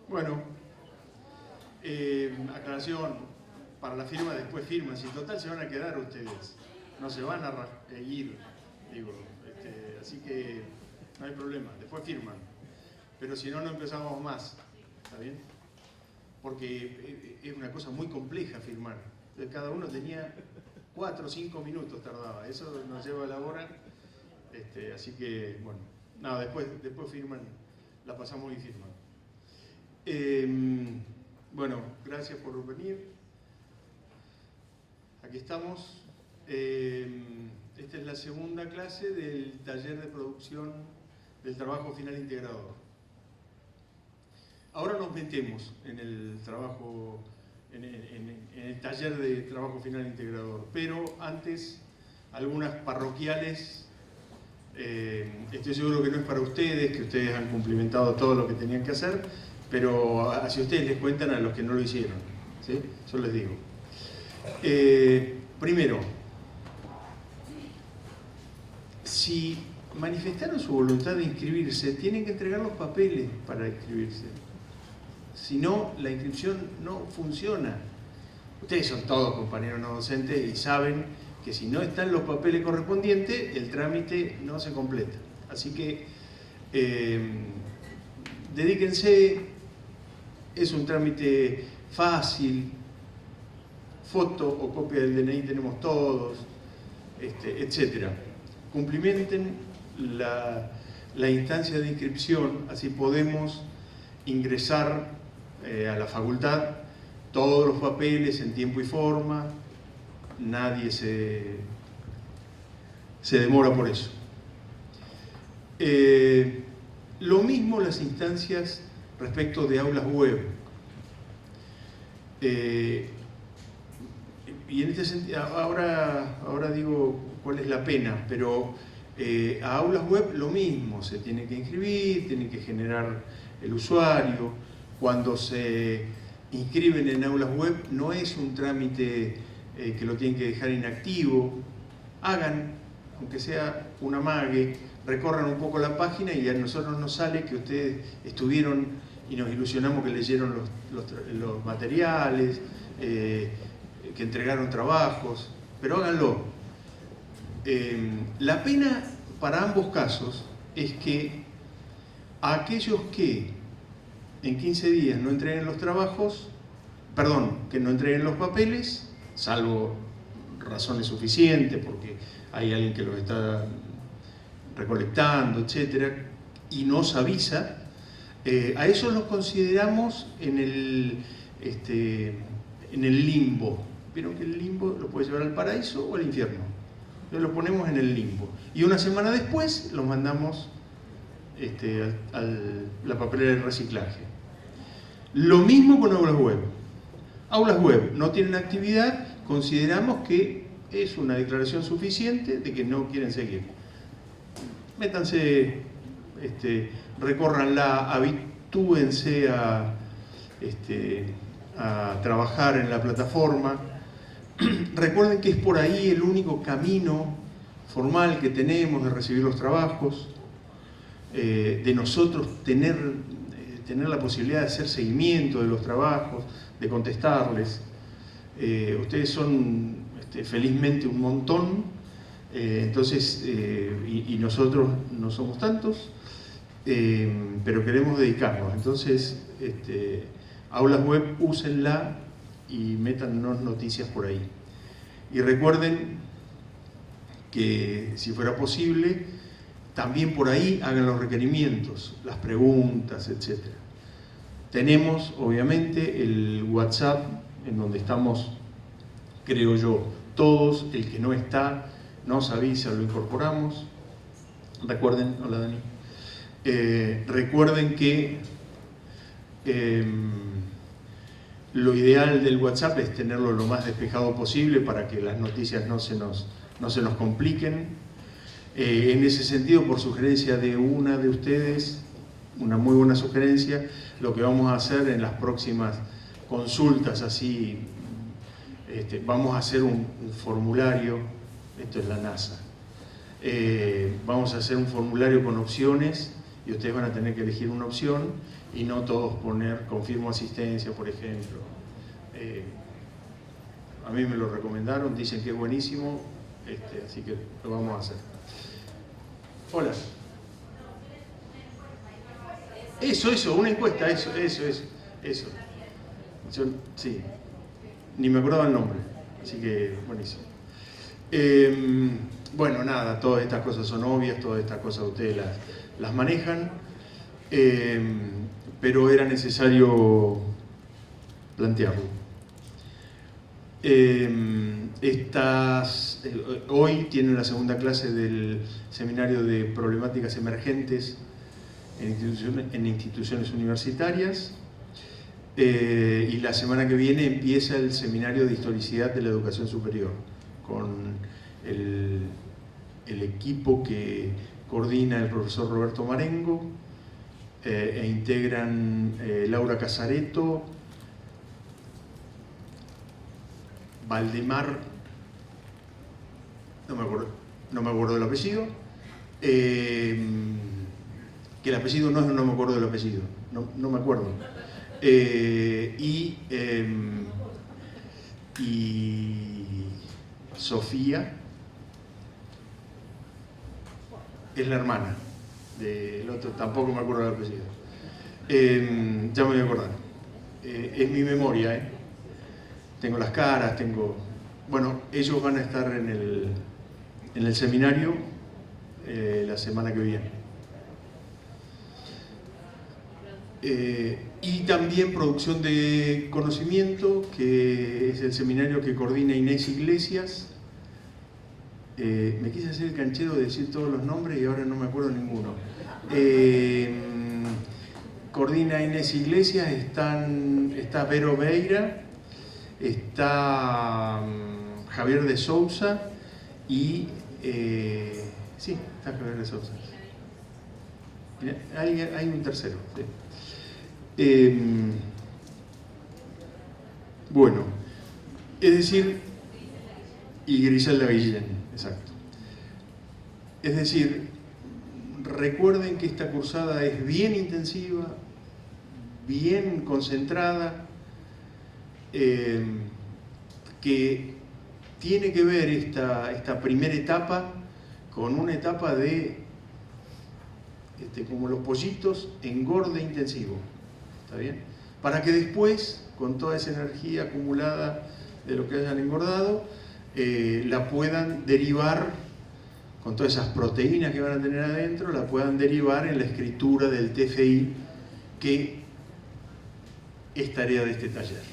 Bueno, aclaración, para la firma después firman, si total se van a quedar ustedes, no se van a ir, digo, así que no hay problema, después firman, pero si no, no empezamos más, ¿está bien? Porque es una cosa muy compleja firmar, entonces cada uno tenía 4 o 5 minutos tardaba, eso nos lleva a la hora, así que, bueno, nada, después firman, la pasamos y firman. Bueno, gracias por venir. Aquí estamos. Esta es la segunda clase del taller de producción del trabajo final integrador. Ahora nos metemos en el trabajo, en el taller de trabajo final integrador, pero antes algunas parroquiales. Estoy seguro que no es para ustedes, que ustedes han cumplimentado todo lo que tenían que hacer, pero así ustedes les cuentan a los que no lo hicieron, ¿sí? Yo les digo. Primero, si manifestaron su voluntad de inscribirse, tienen que entregar los papeles para inscribirse. Si no, la inscripción no funciona. Ustedes son todos compañeros no docentes y saben que si no están los papeles correspondientes, el trámite no se completa. Así que dedíquense, es un trámite fácil, foto o copia del DNI tenemos todos, etc. Cumplimenten la instancia de inscripción, así podemos ingresar a la facultad todos los papeles en tiempo y forma, nadie se demora por eso. Lo mismo las instancias respecto de aulas web. Y en este sentido, ahora digo cuál es la pena, pero a aulas web lo mismo, se tiene que inscribir, tienen que generar el usuario. Cuando se inscriben en aulas web no es un trámite que lo tienen que dejar inactivo. Hagan, aunque sea un amague, recorran un poco la página y a nosotros nos sale que ustedes estuvieron y nos ilusionamos que leyeron los materiales, que entregaron trabajos, pero háganlo. La pena para ambos casos es que a aquellos que en 15 días no entreguen los trabajos, que no entreguen los papeles, salvo razones suficientes, porque hay alguien que los está recolectando, etcétera, y nos avisa, a eso los consideramos en el limbo. Vieron que el limbo lo puede llevar al paraíso o al infierno. Entonces lo ponemos en el limbo. Y una semana después los mandamos a la papelera de reciclaje. Lo mismo con aulas web. Aulas web no tienen actividad, consideramos que es una declaración suficiente de que no quieren seguir. Métanse, recórranla, habitúense a trabajar en la plataforma. Recuerden que es por ahí el único camino formal que tenemos de recibir los trabajos, de nosotros tener la posibilidad de hacer seguimiento de los trabajos, de contestarles. Ustedes son felizmente un montón, entonces, y nosotros no somos tantos, pero queremos dedicarnos. Entonces, aulas web, úsenla y métanos noticias por ahí. Y recuerden que si fuera posible, también por ahí hagan los requerimientos, las preguntas, etc. Tenemos, obviamente, el WhatsApp en donde estamos, creo yo, todos. El que no está, nos avisa, lo incorporamos. Recuerden, hola Dani, recuerden que lo ideal del WhatsApp es tenerlo lo más despejado posible para que las noticias no se nos compliquen. En ese sentido, por sugerencia de una de ustedes, una muy buena sugerencia, lo que vamos a hacer en las próximas consultas, así, vamos a hacer un formulario, esto es la NASA, vamos a hacer un formulario con opciones y ustedes van a tener que elegir una opción y no todos poner confirmo asistencia, por ejemplo. A mí me lo recomendaron, dicen que es buenísimo, así que lo vamos a hacer. Hola. Eso, una encuesta, eso. Yo, sí, ni me acordaba el nombre, así que buenísimo. Bueno, nada, todas estas cosas son obvias, todas estas cosas ustedes las manejan, pero era necesario plantearlo. Hoy tienen la segunda clase del seminario de problemáticas emergentes en instituciones universitarias, y la semana que viene empieza el seminario de historicidad de la educación superior con el equipo que coordina el profesor Roberto Marengo, e integran Laura Casareto, Valdemar, no me acuerdo del apellido, que el apellido no me acuerdo del apellido, no me acuerdo, y Sofía es la hermana del otro, tampoco me acuerdo del apellido, ya me voy a acordar, es mi memoria, tengo las caras, bueno, ellos van a estar en el seminario la semana que viene. Y también producción de conocimiento, que es el seminario que coordina Inés Iglesias. Me quise hacer el canchero de decir todos los nombres y ahora no me acuerdo ninguno. Coordina Inés Iglesias, está Vero Beira, está Javier de Sousa y sí, está Javier de Sousa. Hay un tercero. ¿Sí? Bueno, es decir, y Griselda Guillén, exacto. Es decir, recuerden que esta cursada es bien intensiva, bien concentrada, que tiene que ver esta primera etapa con una etapa de, como los pollitos, engorde intensivo, ¿está bien? Para que después, con toda esa energía acumulada de lo que hayan engordado, la puedan derivar, con todas esas proteínas que van a tener adentro, la puedan derivar en la escritura del TFI, que es tarea de este taller.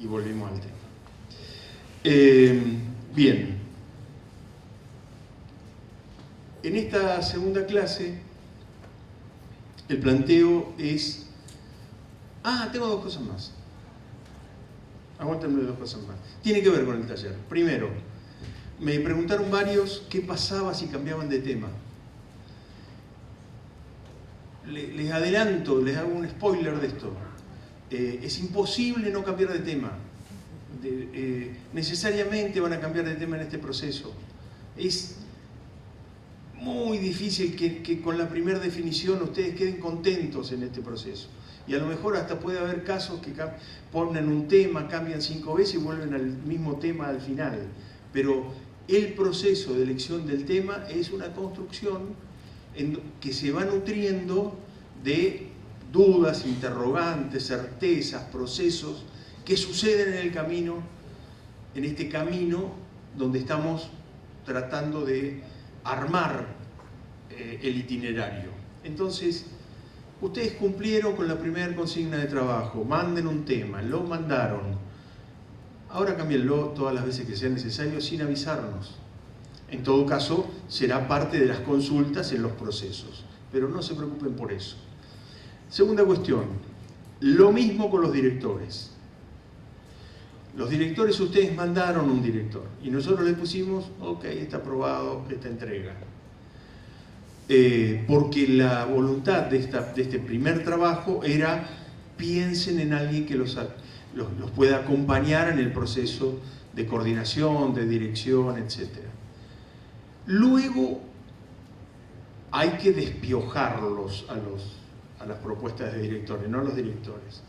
Y volvemos al tema. Bien. En esta segunda clase, el planteo es... tengo dos cosas más. Aguántenme dos cosas más. Tiene que ver con el taller. Primero, me preguntaron varios qué pasaba si cambiaban de tema. Les adelanto, les hago un spoiler de esto. Es imposible no cambiar de tema. Necesariamente van a cambiar de tema en este proceso. Es muy difícil que con la primera definición ustedes queden contentos en este proceso. Y a lo mejor hasta puede haber casos que ponen un tema, cambian 5 veces y vuelven al mismo tema al final. Pero el proceso de elección del tema es una construcción que se va nutriendo de dudas, interrogantes, certezas, procesos que suceden en el camino, en este camino donde estamos tratando de armar el itinerario. Entonces, ustedes cumplieron con la primera consigna de trabajo, manden un tema, lo mandaron. Ahora cámbienlo todas las veces que sea necesario sin avisarnos. En todo caso, será parte de las consultas en los procesos, pero no se preocupen por eso. Segunda cuestión, lo mismo con los directores. Los directores, ustedes mandaron un director y nosotros le pusimos, ok, está aprobado esta entrega. Porque la voluntad de este primer trabajo era, piensen en alguien que los pueda acompañar en el proceso de coordinación, de dirección, etc. Luego, hay que despiojarlos a las propuestas de directores, no a los directores.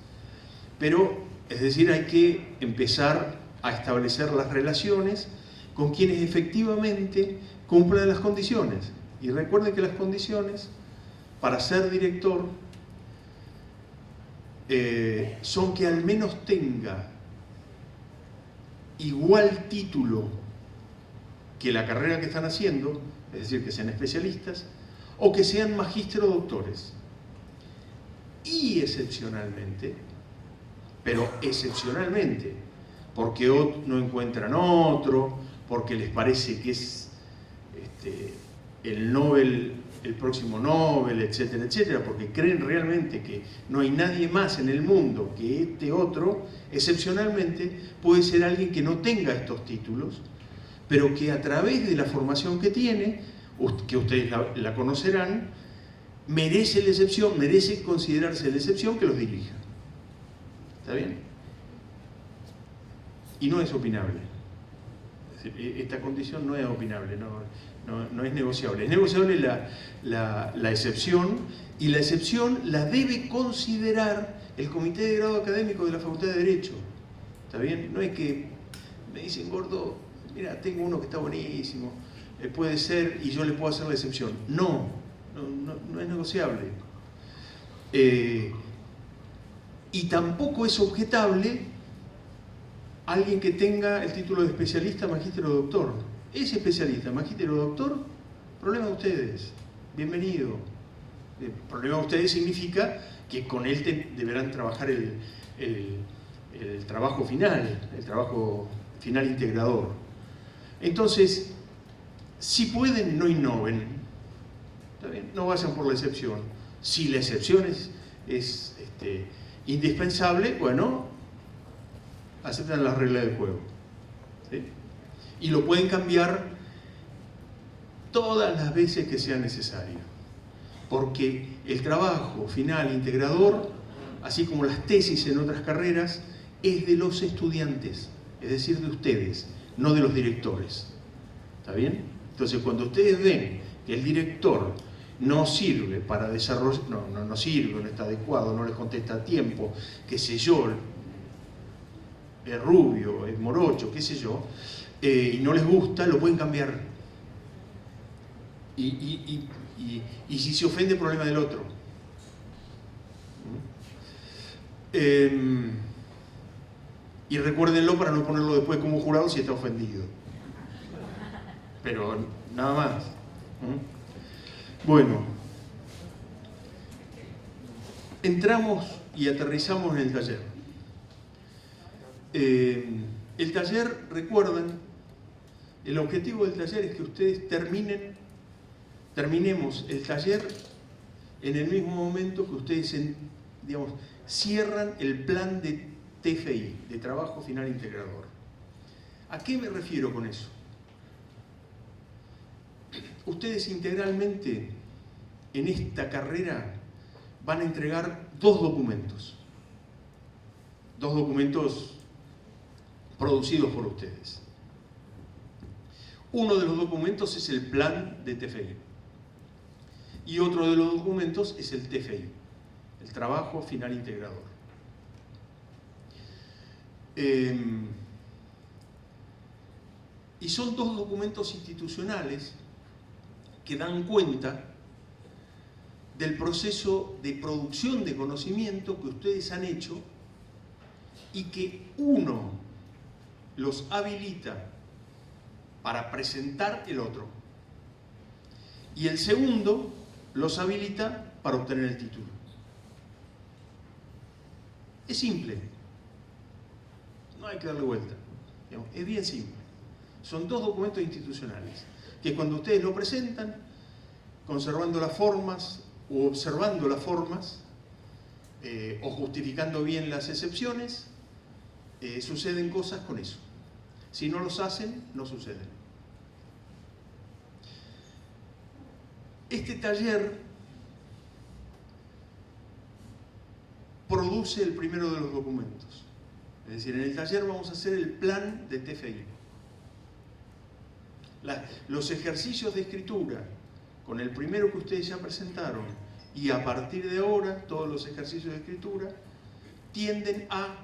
Pero, es decir, hay que empezar a establecer las relaciones con quienes efectivamente cumplan las condiciones. Y recuerden que las condiciones para ser director son que al menos tenga igual título que la carrera que están haciendo, es decir, que sean especialistas, o que sean magíster o doctores. Y excepcionalmente, pero excepcionalmente, porque no encuentran otro, porque les parece que es el Nobel, el próximo Nobel, etcétera, etcétera, porque creen realmente que no hay nadie más en el mundo que este otro, excepcionalmente puede ser alguien que no tenga estos títulos, pero que a través de la formación que tiene, que ustedes la conocerán, merece la excepción, merece considerarse la excepción que los dirija. ¿Está bien? Y no es opinable. Es decir, esta condición no es opinable, no es negociable. Es negociable la excepción, y la excepción la debe considerar el Comité de Grado Académico de la Facultad de Derecho. ¿Está bien? No es que me dicen, Gordo, mira, tengo uno que está buenísimo, puede ser, y yo le puedo hacer la excepción. No es negociable. Y tampoco es objetable alguien que tenga el título de especialista, magíster o doctor. Es especialista, magíster o doctor, problema de ustedes. Bienvenido. El problema de ustedes significa que con él deberán trabajar el trabajo final, el trabajo final integrador. Entonces, si pueden, no innoven. ¿Está bien? No vayan por la excepción. Si la excepción es indispensable, bueno, aceptan las reglas del juego. ¿Sí? Y lo pueden cambiar todas las veces que sea necesario. Porque el trabajo final integrador, así como las tesis en otras carreras, es de los estudiantes, es decir, de ustedes, no de los directores. ¿Está bien? Entonces, cuando ustedes ven que el director no sirve para desarrollar, no sirve, no está adecuado, no les contesta a tiempo, qué sé yo, es rubio, es morocho, qué sé yo, y no les gusta, lo pueden cambiar. Y si se ofende, problema del otro. Y recuérdenlo para no ponerlo después como jurado si está ofendido. Pero nada más. Bueno, entramos y aterrizamos en el taller. El taller, recuerdan, el objetivo del taller es que ustedes terminemos el taller en el mismo momento que ustedes, digamos, cierran el plan de TFI, de Trabajo Final Integrador. ¿A qué me refiero con eso? Ustedes integralmente en esta carrera van a entregar dos documentos producidos por ustedes. Uno de los documentos es el plan de TFI y otro de los documentos es el TFI, el Trabajo Final Integrador. Y son dos documentos institucionales que dan cuenta del proceso de producción de conocimiento que ustedes han hecho y que uno los habilita para presentar el otro y el segundo los habilita para obtener el título. Es simple, no hay que darle vuelta, es bien simple. Son dos documentos institucionales que cuando ustedes lo presentan, conservando las formas o observando las formas o justificando bien las excepciones, suceden cosas con eso. Si no los hacen, no suceden. Este taller produce el primero de los documentos. Es decir, en el taller vamos a hacer el plan de TFI. Los ejercicios de escritura con el primero que ustedes ya presentaron y a partir de ahora todos los ejercicios de escritura tienden a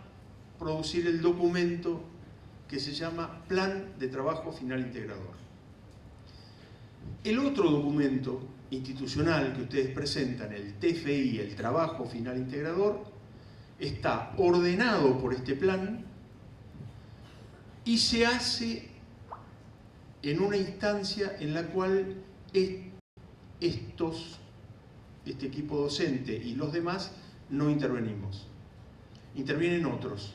producir el documento que se llama Plan de Trabajo Final Integrador. El otro documento institucional que ustedes presentan, el TFI, el Trabajo Final Integrador, está ordenado por este plan y se hace en una instancia en la cual este equipo docente y los demás no intervenimos. Intervienen otros.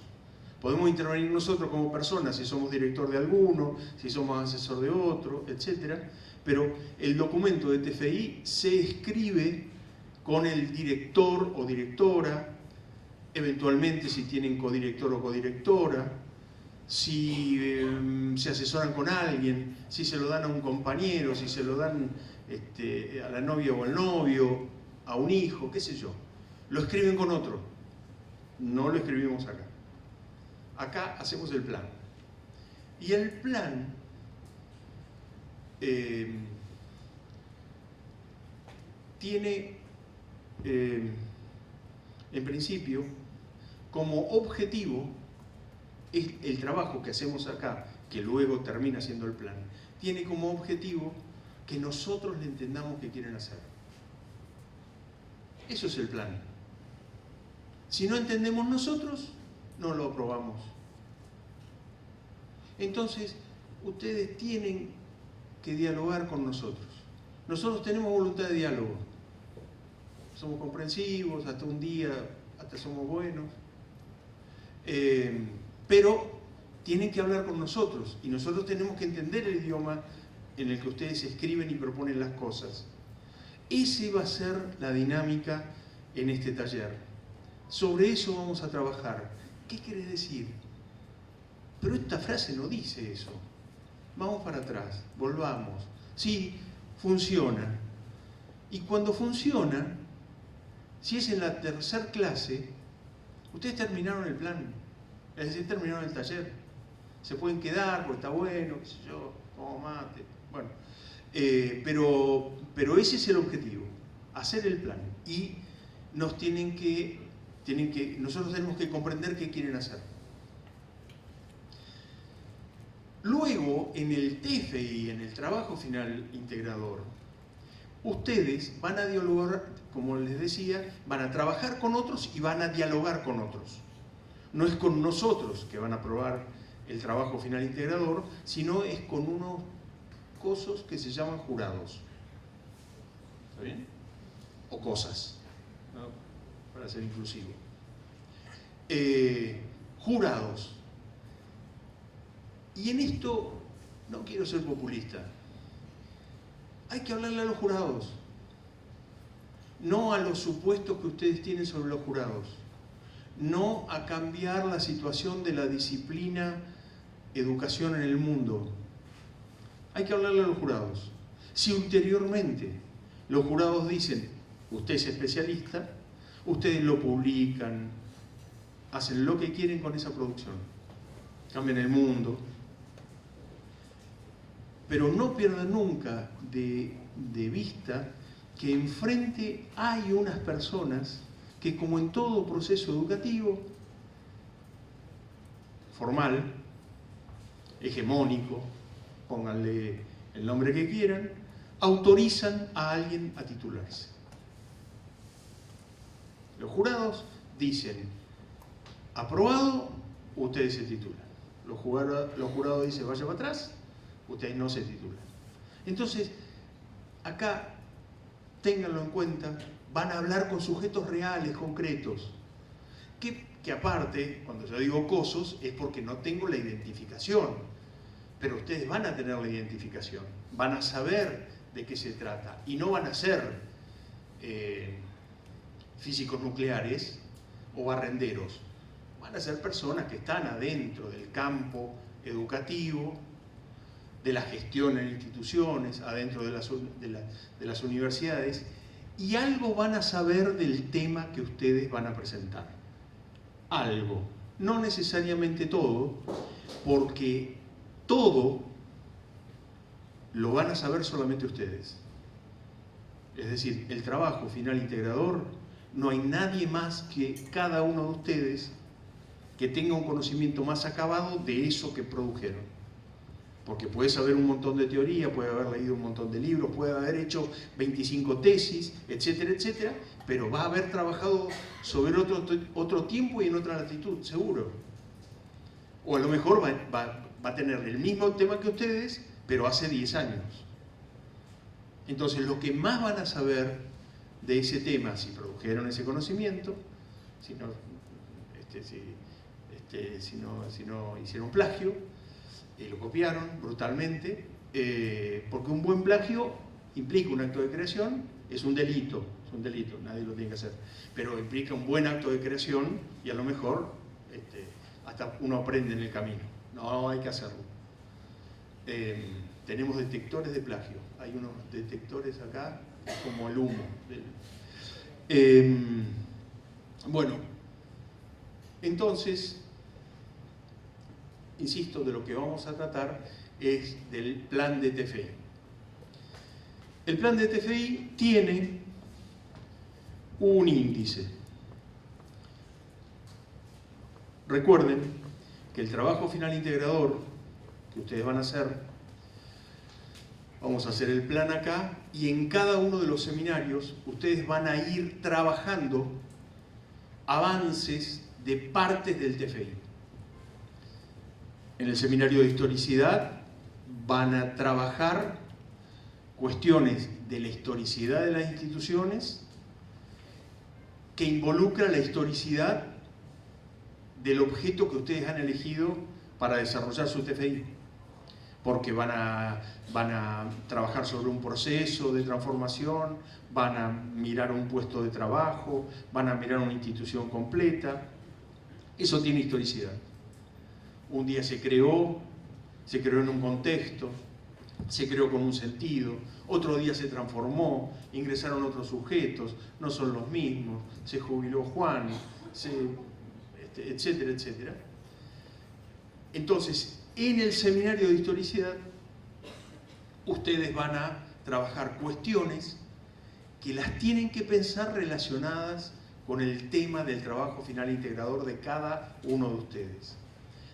Podemos intervenir nosotros como personas, si somos director de alguno, si somos asesor de otro, etc. Pero el documento de TFI se escribe con el director o directora, eventualmente si tienen codirector o codirectora, si se asesoran con alguien, si se lo dan a un compañero, si se lo dan a la novia o al novio, a un hijo, qué sé yo. Lo escriben con otro. No lo escribimos acá. Acá hacemos el plan. Y el plan tiene, en principio, como objetivo, el trabajo que hacemos acá, que luego termina siendo el plan, tiene como objetivo que nosotros le entendamos qué quieren hacer. Eso es el plan. Si no entendemos nosotros, no lo aprobamos. Entonces, ustedes tienen que dialogar con nosotros. Nosotros tenemos voluntad de diálogo. Somos comprensivos, hasta un día, hasta somos buenos. Pero tienen que hablar con nosotros y nosotros tenemos que entender el idioma en el que ustedes escriben y proponen las cosas. Esa va a ser la dinámica en este taller. Sobre eso vamos a trabajar. ¿Qué quiere decir? Pero esta frase no dice eso. Vamos para atrás, volvamos. Sí, funciona. Y cuando funciona, si es en la tercera clase, ustedes terminaron el plan. Es decir, terminaron el taller. Se pueden quedar porque está bueno, qué sé yo, tomamos mate. Bueno, pero ese es el objetivo, hacer el plan. Y nosotros tenemos que comprender qué quieren hacer. Luego, en el TFI, en el trabajo final integrador, ustedes van a dialogar, como les decía, van a trabajar con otros y van a dialogar con otros. No es con nosotros que van a aprobar el trabajo final integrador, sino es con unos cosos que se llaman jurados. ¿Está bien? O cosas, ¿no? Para ser inclusivo. Jurados. Y en esto no quiero ser populista. Hay que hablarle a los jurados, no a los supuestos que ustedes tienen sobre los jurados, no a cambiar la situación de la disciplina educación en el mundo. Hay que hablarle a los jurados. Si ulteriormente los jurados dicen, usted es especialista, ustedes lo publican, hacen lo que quieren con esa producción, cambian el mundo, pero no pierdan nunca de vista que enfrente hay unas personas que, como en todo proceso educativo formal, hegemónico, pónganle el nombre que quieran, autorizan a alguien a titularse. Los jurados dicen, aprobado, ustedes se titulan. Los jurados dicen, vaya para atrás, ustedes no se titulan. Entonces, acá, ténganlo en cuenta, van a hablar con sujetos reales, concretos, que aparte, cuando yo digo cosos, es porque no tengo la identificación, pero ustedes van a tener la identificación, van a saber de qué se trata, y no van a ser físicos nucleares o barrenderos, van a ser personas que están adentro del campo educativo, de la gestión en instituciones, adentro de las universidades, y algo van a saber del tema que ustedes van a presentar. Algo. No necesariamente todo, porque todo lo van a saber solamente ustedes. Es decir, el trabajo final integrador, no hay nadie más que cada uno de ustedes que tenga un conocimiento más acabado de eso que produjeron. Porque puede saber un montón de teoría, puede haber leído un montón de libros, puede haber hecho 25 tesis, etcétera, etcétera, pero va a haber trabajado sobre otro tiempo y en otra latitud, seguro. O a lo mejor va a tener el mismo tema que ustedes, pero hace 10 años. Entonces, lo que más van a saber de ese tema, si produjeron ese conocimiento, si no hicieron plagio, lo copiaron brutalmente, porque un buen plagio implica un acto de creación, es un delito, nadie lo tiene que hacer, pero implica un buen acto de creación y a lo mejor hasta uno aprende en el camino, no hay que hacerlo. Tenemos detectores de plagio, hay unos detectores acá, como el humo. Bueno, entonces, insisto, de lo que vamos a tratar es del plan de TFI. El plan de TFI tiene un índice. Recuerden que el trabajo final integrador que ustedes van a hacer, vamos a hacer el plan acá, y en cada uno de los seminarios ustedes van a ir trabajando avances de partes del TFI. En el seminario de historicidad van a trabajar cuestiones de la historicidad de las instituciones que involucra la historicidad del objeto que ustedes han elegido para desarrollar su TFI. Porque van a trabajar sobre un proceso de transformación, van a mirar un puesto de trabajo, van a mirar una institución completa. Eso tiene historicidad. Un día se creó en un contexto, se creó con un sentido, otro día se transformó, ingresaron otros sujetos, no son los mismos, se jubiló Juan, etcétera, etcétera. Entonces, en el seminario de historicidad, ustedes van a trabajar cuestiones que las tienen que pensar relacionadas con el tema del trabajo final integrador de cada uno de ustedes.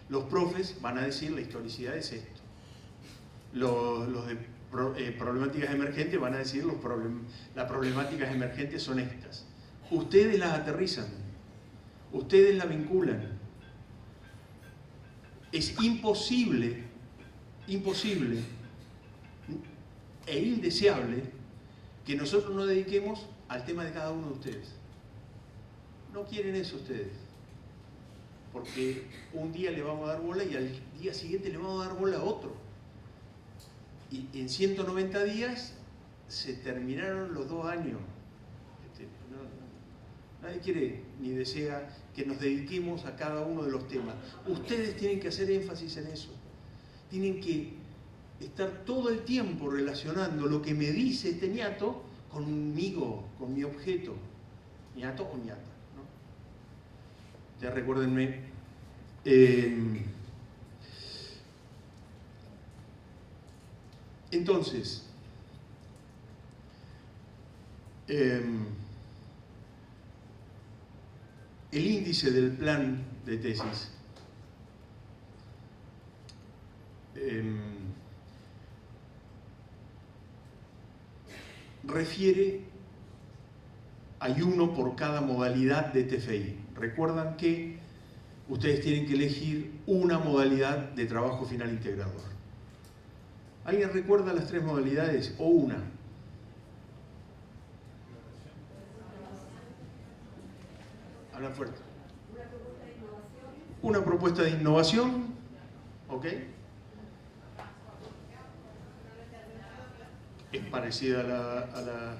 Los profes van a decir la historicidad es esto. Los de problemáticas emergentes van a decir las problemáticas emergentes son estas. Ustedes las aterrizan, ustedes las vinculan. Es imposible e indeseable que nosotros nos dediquemos al tema de cada uno de ustedes. No quieren eso ustedes, porque un día le vamos a dar bola y al día siguiente le vamos a dar bola a otro. Y en 190 días se terminaron los 2 años. Nadie quiere ni desea que nos dediquemos a cada uno de los temas. Ustedes tienen que hacer énfasis en eso. Tienen que estar todo el tiempo relacionando lo que me dice este ñato conmigo, con mi objeto. ñato o ñata, ¿no? Ya recuérdenme. Entonces, el índice del plan de tesis refiere, hay uno por cada modalidad de TFI. Recuerdan que ustedes tienen que elegir una modalidad de trabajo final integrador. ¿Alguien recuerda las 3 modalidades o una? Habla fuerte. Una propuesta de innovación, ¿ok? Es parecida a la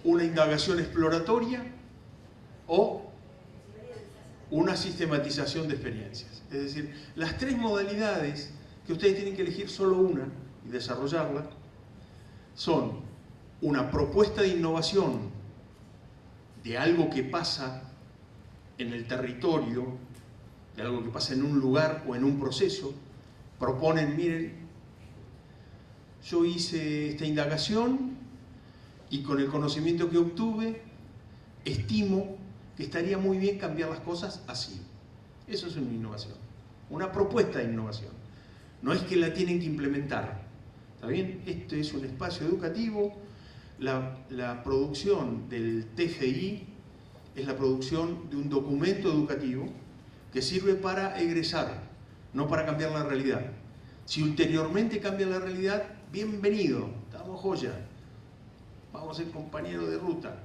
una indagación exploratoria o una sistematización de experiencias. Es decir, las 3 modalidades que ustedes tienen que elegir solo una y desarrollarla son una propuesta de innovación de algo que pasa en el territorio, de algo que pasa en un lugar o en un proceso. Proponen, miren, yo hice esta indagación y con el conocimiento que obtuve, estimo que estaría muy bien cambiar las cosas así. Eso es una innovación, una propuesta de innovación. No es que la tienen que implementar, ¿está bien? Este es un espacio educativo, la producción del TFI es la producción de un documento educativo que sirve para egresar, no para cambiar la realidad. Si ulteriormente cambia la realidad, bienvenido, estamos joya, vamos a ser compañeros de ruta,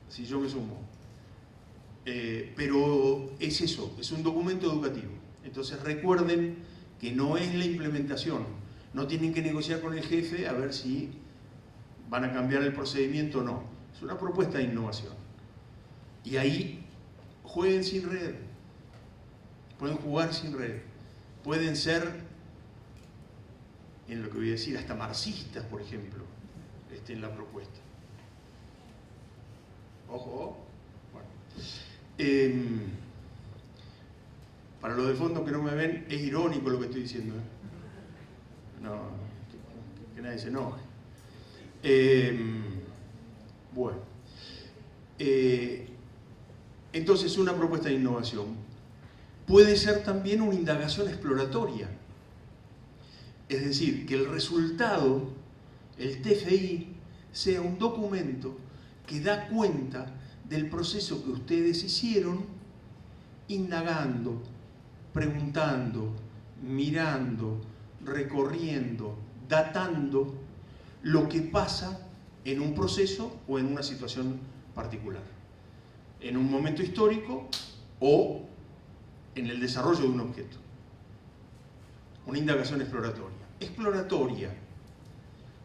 si yo me sumo. Pero es eso, es un documento educativo. Entonces recuerden que no es la implementación, no tienen que negociar con el jefe a ver si van a cambiar el procedimiento o no. Es una propuesta de innovación. Y ahí jueguen sin red, pueden jugar sin red, pueden ser, en lo que voy a decir, hasta marxistas, por ejemplo, en la propuesta. Ojo, bueno. Para los de fondo que no me ven, es irónico lo que estoy diciendo, ¿eh? No, que nadie se enoje. Bueno. Entonces, una propuesta de innovación puede ser también una indagación exploratoria. Es decir, que el resultado, el TFI, sea un documento que da cuenta del proceso que ustedes hicieron, indagando, preguntando, mirando, recorriendo, datando lo que pasa en un proceso o en una situación particular, en un momento histórico o en el desarrollo de un objeto. Una indagación exploratoria. Exploratoria.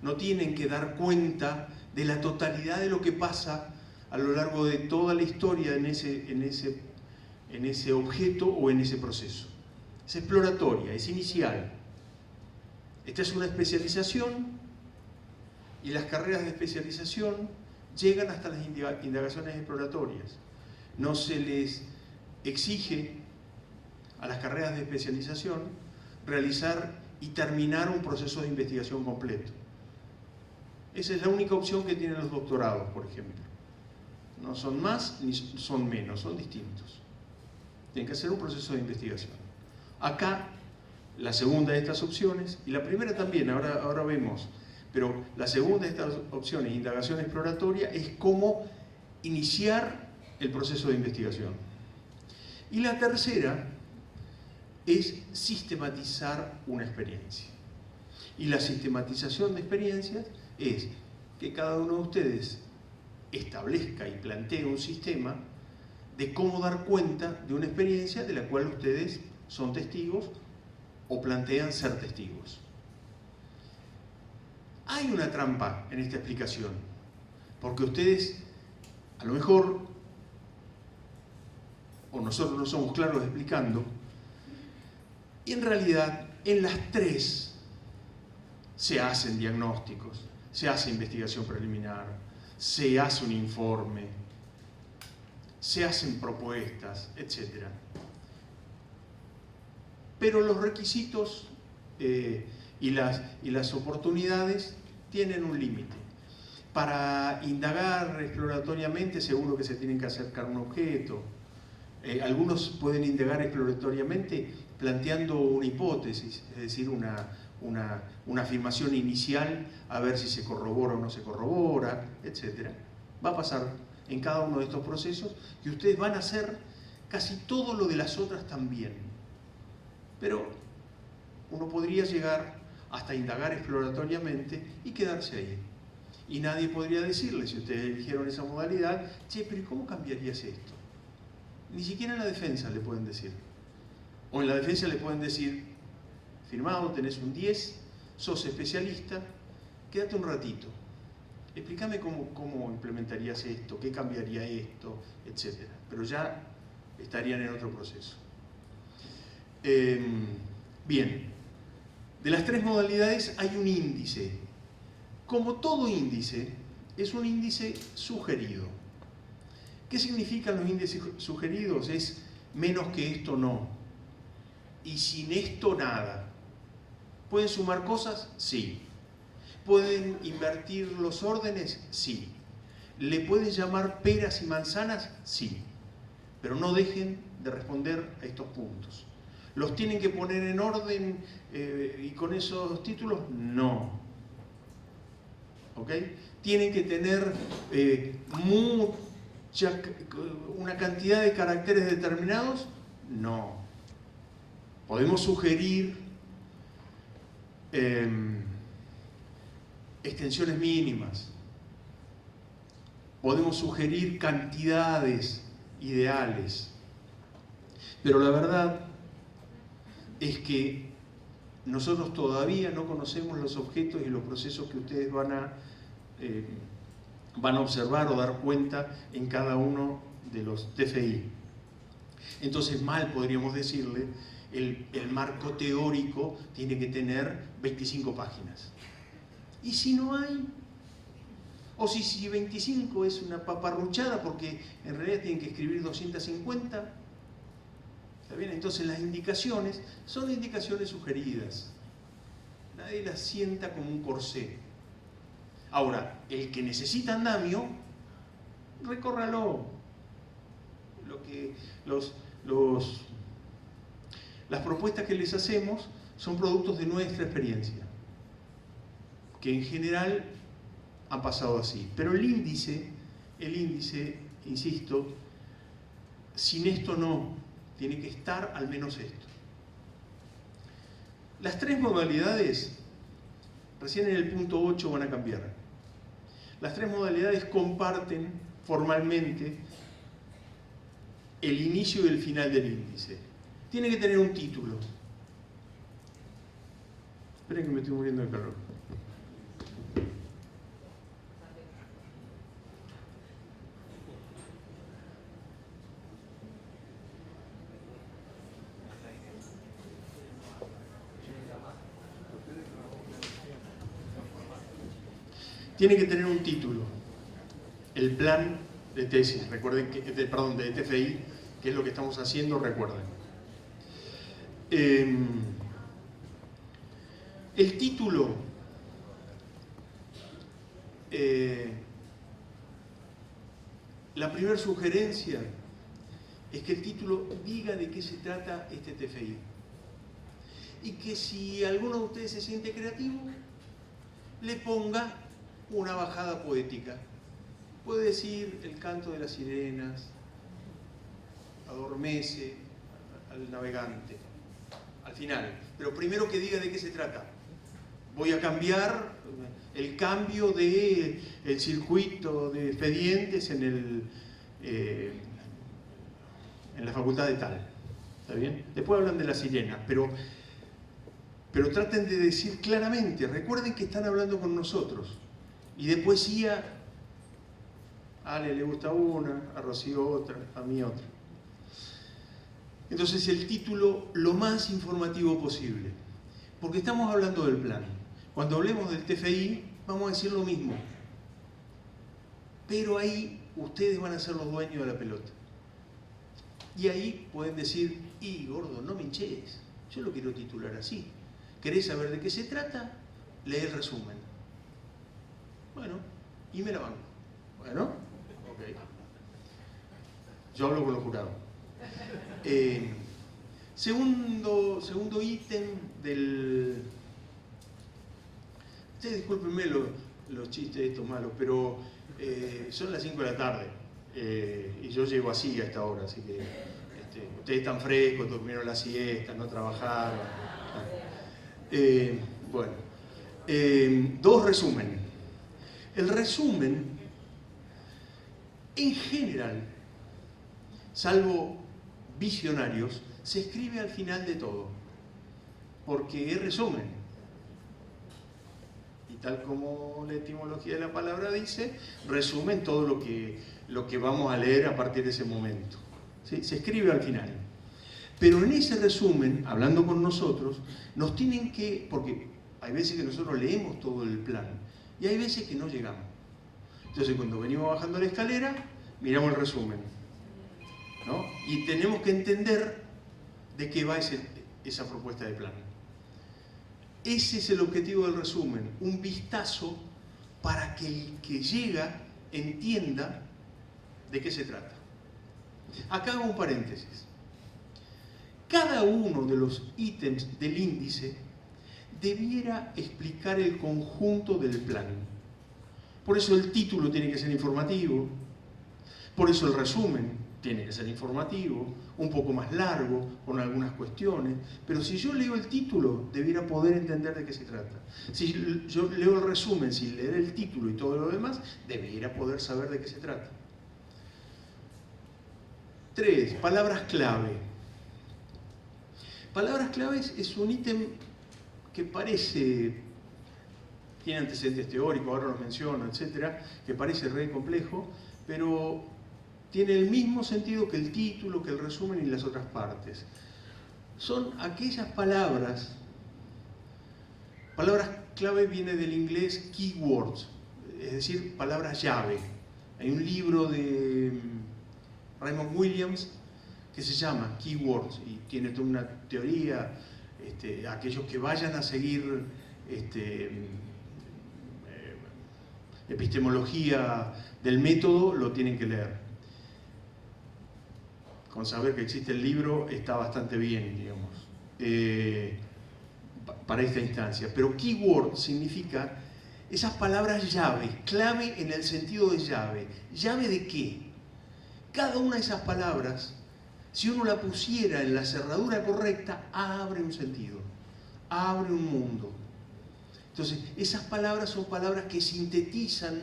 No tienen que dar cuenta de la totalidad de lo que pasa a lo largo de toda la historia en ese objeto o en ese proceso. Es exploratoria, es inicial. Esta es una especialización y las carreras de especialización llegan hasta las indagaciones exploratorias. No se les exige a las carreras de especialización realizar y terminar un proceso de investigación completo. Esa es la única opción que tienen los doctorados, por ejemplo. No son más ni son menos, son distintos. Tienen que hacer un proceso de investigación. Acá, la segunda de estas opciones, y la primera también, ahora vemos, pero la segunda de estas opciones, indagación exploratoria, es cómo iniciar el proceso de investigación. Y la tercera es sistematizar una experiencia. Y la sistematización de experiencias es que cada uno de ustedes establezca y plantee un sistema de cómo dar cuenta de una experiencia de la cual ustedes son testigos o plantean ser testigos. Hay una trampa en esta explicación, porque ustedes, a lo mejor, o nosotros no somos claros explicando, y en realidad en las tres se hacen diagnósticos, se hace investigación preliminar, se hace un informe, se hacen propuestas, etc. Pero los requisitos y las oportunidades tienen un límite. Para indagar exploratoriamente seguro que se tienen que acercar a un objeto. Algunos pueden indagar exploratoriamente planteando una hipótesis, es decir, una afirmación inicial a ver si se corrobora o no se corrobora, etc. Va a pasar en cada uno de estos procesos y ustedes van a hacer casi todo lo de las otras también. Pero uno podría llegar hasta indagar exploratoriamente y quedarse ahí. Y nadie podría decirle, si ustedes eligieron esa modalidad, che, pero ¿cómo cambiarías esto? Ni siquiera en la defensa le pueden decir. O en la defensa le pueden decir, firmado, tenés un 10, sos especialista, quédate un ratito. Explícame cómo implementarías esto, qué cambiaría esto, etc. Pero ya estarían en otro proceso. Bien, de las tres modalidades hay un índice. Como todo índice, es un índice sugerido. ¿Qué significan los índices sugeridos? Es menos que esto no. Y sin esto nada. ¿Pueden sumar cosas? Sí. ¿Pueden invertir los órdenes? Sí. ¿Le pueden llamar peras y manzanas? Sí. Pero no dejen de responder a estos puntos. ¿Los tienen que poner en orden y con esos títulos? No. ¿Ok? ¿Tienen que tener una cantidad de caracteres determinados? No. Podemos sugerir extensiones mínimas. Podemos sugerir cantidades ideales. Pero la verdad es que nosotros todavía no conocemos los objetos y los procesos que ustedes van a observar o dar cuenta en cada uno de los TFI. Entonces, mal podríamos decirle, el marco teórico tiene que tener 25 páginas. ¿Y si no hay? O si 25 es una paparruchada porque en realidad tienen que escribir 250. ¿Está bien? Entonces las indicaciones son indicaciones sugeridas. Nadie las sienta como un corsé. Ahora, el que necesita andamio, recórralo. Las propuestas que les hacemos son productos de nuestra experiencia, que en general han pasado así. Pero el índice, insisto, sin esto no, tiene que estar al menos esto. Las tres modalidades, recién en el punto 8 van a cambiar. Las tres modalidades comparten formalmente el inicio y el final del índice. Tiene que tener un título. Esperen que me estoy muriendo de calor. Tiene que tener un título. El plan de tesis, recuerden que, de TFI, que es lo que estamos haciendo, recuerden. El título la primera sugerencia es que el título diga de qué se trata este TFI. Y que si alguno de ustedes se siente creativo, le ponga una bajada poética. Puede decir el canto de las sirenas, adormece al navegante, al final. Pero primero que diga de qué se trata. Voy a cambiar el cambio del circuito de expedientes en la facultad de tal. ¿Está bien? Después hablan de las sirenas, pero traten de decir claramente, recuerden que están hablando con nosotros. Y de poesía, a Ale le gusta una, a Rocío otra, a mí otra. Entonces el título lo más informativo posible, porque estamos hablando del plan. Cuando hablemos del TFI vamos a decir lo mismo, pero ahí ustedes van a ser los dueños de la pelota. Y ahí pueden decir, gordo, no me hinches, yo lo quiero titular así. ¿Querés saber de qué se trata? Lee el resumen. Bueno, y me la banco. Bueno, ok. Yo hablo con los jurados. Segundo ítem del... Ustedes discúlpenme los chistes estos malos, pero son las 5 de la tarde y yo llego así a esta hora, así que ustedes están frescos, durmieron la siesta, no trabajaron. Bueno, dos resúmenes. El resumen, en general, salvo visionarios, se escribe al final de todo, porque es resumen. Y tal como la etimología de la palabra dice, resumen todo lo que vamos a leer a partir de ese momento. ¿Sí? Se escribe al final. Pero en ese resumen, hablando con nosotros, nos tienen que, porque hay veces que nosotros leemos todo el plan, y hay veces que no llegamos. Entonces cuando venimos bajando la escalera, miramos el resumen, ¿no? Y tenemos que entender de qué va esa propuesta de plan. Ese es el objetivo del resumen, un vistazo para que el que llega entienda de qué se trata. Acá hago un paréntesis. Cada uno de los ítems del índice debiera explicar el conjunto del plan. Por eso el título tiene que ser informativo, por eso el resumen tiene que ser informativo, un poco más largo, con algunas cuestiones, pero si yo leo el título, debiera poder entender de qué se trata. Si yo leo el resumen sin leer el título y todo lo demás, debiera poder saber de qué se trata. 3. Palabras clave. Palabras claves es un ítem que parece, tiene antecedentes teóricos, ahora los menciono, etcétera, que parece re complejo, pero tiene el mismo sentido que el título, que el resumen y las otras partes. Son aquellas palabras clave viene del inglés keywords, es decir, palabras llave. Hay un libro de Raymond Williams que se llama Keywords y tiene toda una teoría. Aquellos que vayan a seguir epistemología del método lo tienen que leer. Con saber que existe el libro está bastante bien, digamos, para esta instancia. Pero keyword significa esas palabras llave, clave en el sentido de llave. ¿Llave de qué? Cada una de esas palabras, si uno la pusiera en la cerradura correcta, abre un sentido, abre un mundo. Entonces, esas palabras son palabras que sintetizan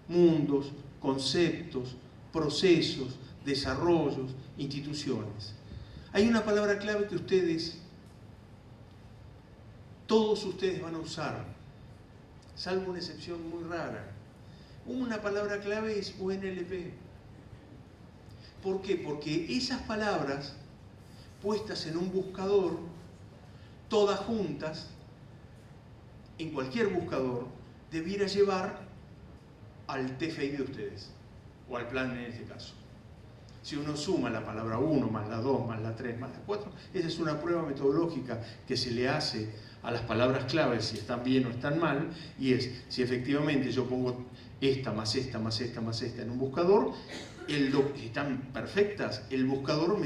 mundos, conceptos, procesos, desarrollos, instituciones. Hay una palabra clave que todos ustedes van a usar, salvo una excepción muy rara. Una palabra clave es UNLP. ¿Por qué? Porque esas palabras puestas en un buscador, todas juntas, en cualquier buscador, debiera llevar al TFI de ustedes, o al plan en este caso. Si uno suma la palabra 1 más la 2 más la 3 más la 4, esa es una prueba metodológica que se le hace a las palabras claves si están bien o están mal, y es si efectivamente yo pongo esta más esta más esta más esta en un buscador, si están perfectas, el buscador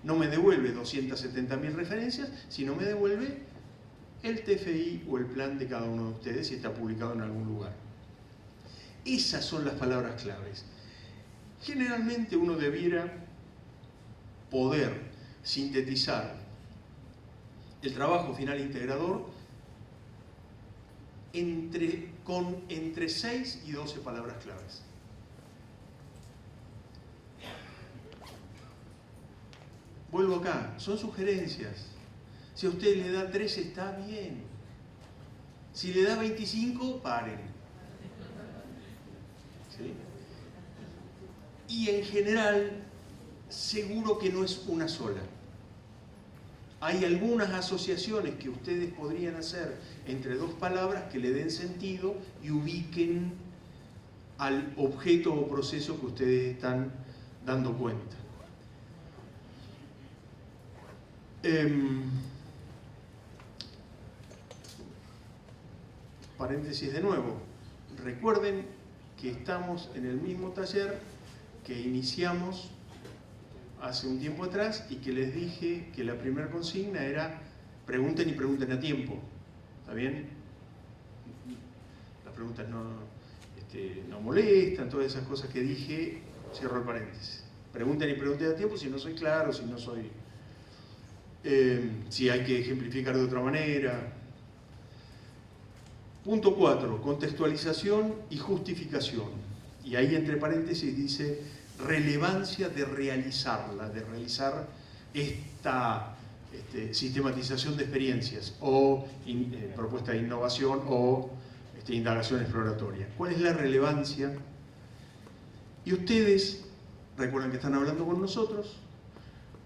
no me devuelve 270.000 referencias, sino me devuelve el TFI o el plan de cada uno de ustedes si está publicado en algún lugar. Esas son las palabras claves. Generalmente uno debiera poder sintetizar el trabajo final integrador con entre 6 y 12 palabras claves. Vuelvo acá, son sugerencias. Si a usted le da 3 está bien. Si le da 25, paren. ¿Sí? Y en general, seguro que no es una sola. Hay algunas asociaciones que ustedes podrían hacer entre dos palabras que le den sentido y ubiquen al objeto o proceso que ustedes están dando cuenta. Paréntesis de nuevo. Recuerden que estamos en el mismo taller que iniciamos hace un tiempo atrás y que les dije que la primera consigna era pregunten y pregunten a tiempo. ¿Está bien? Las preguntas no molestan, todas esas cosas que dije, cierro el paréntesis. Pregunten y pregunten a tiempo si no soy claro, si no soy... si hay que ejemplificar de otra manera. Punto 4, contextualización y justificación. Y ahí entre paréntesis dice relevancia de realizar esta sistematización de experiencias o propuesta de innovación o indagación exploratoria. ¿Cuál es la relevancia? Y ustedes, recuerden que están hablando con nosotros,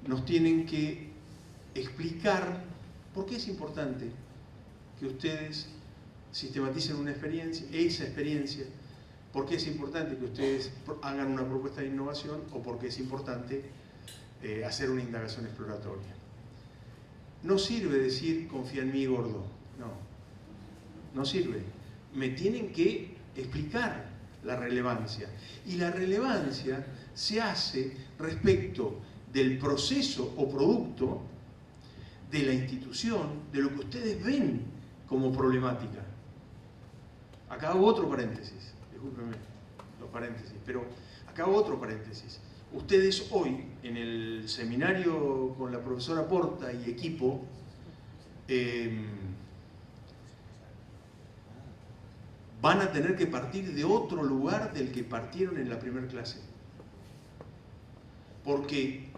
nos tienen que explicar por qué es importante que ustedes sistematicen una experiencia, esa experiencia, por qué es importante que ustedes hagan una propuesta de innovación o por qué es importante hacer una indagación exploratoria. No sirve decir confía en mí, gordo. no sirve. Me tienen que explicar la relevancia. Y la relevancia se hace respecto del proceso o producto de la institución, de lo que ustedes ven como problemática. Acá hago otro paréntesis, discúlpenme los paréntesis, pero acá hago otro paréntesis. Ustedes hoy, en el seminario con la profesora Porta y equipo, van a tener que partir de otro lugar del que partieron en la primera clase. Porque,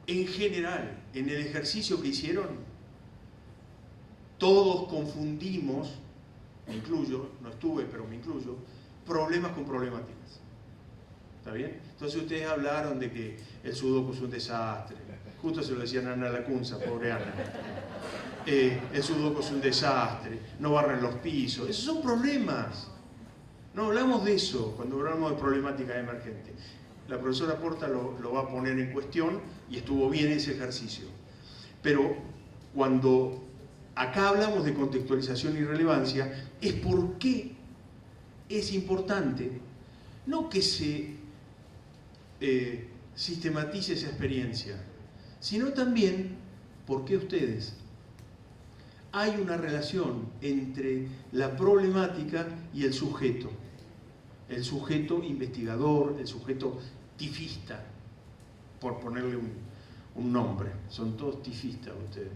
en general, en el ejercicio que hicieron, todos confundimos, me incluyo, no estuve, pero me incluyo, problemas con problemáticas. ¿Está bien? Entonces ustedes hablaron de que el sudoku es un desastre. Justo se lo decían a Ana Lacunza, pobre Ana. El sudoku es un desastre, no barren los pisos. Esos son problemas. No hablamos de eso cuando hablamos de problemática emergente. La profesora Porta lo va a poner en cuestión y estuvo bien ese ejercicio. Pero cuando acá hablamos de contextualización y relevancia, es porque es importante no que se sistematice esa experiencia, sino también porque ustedes hay una relación entre la problemática y el sujeto investigador, el sujeto tifista, por ponerle un nombre. Son todos tifistas ustedes.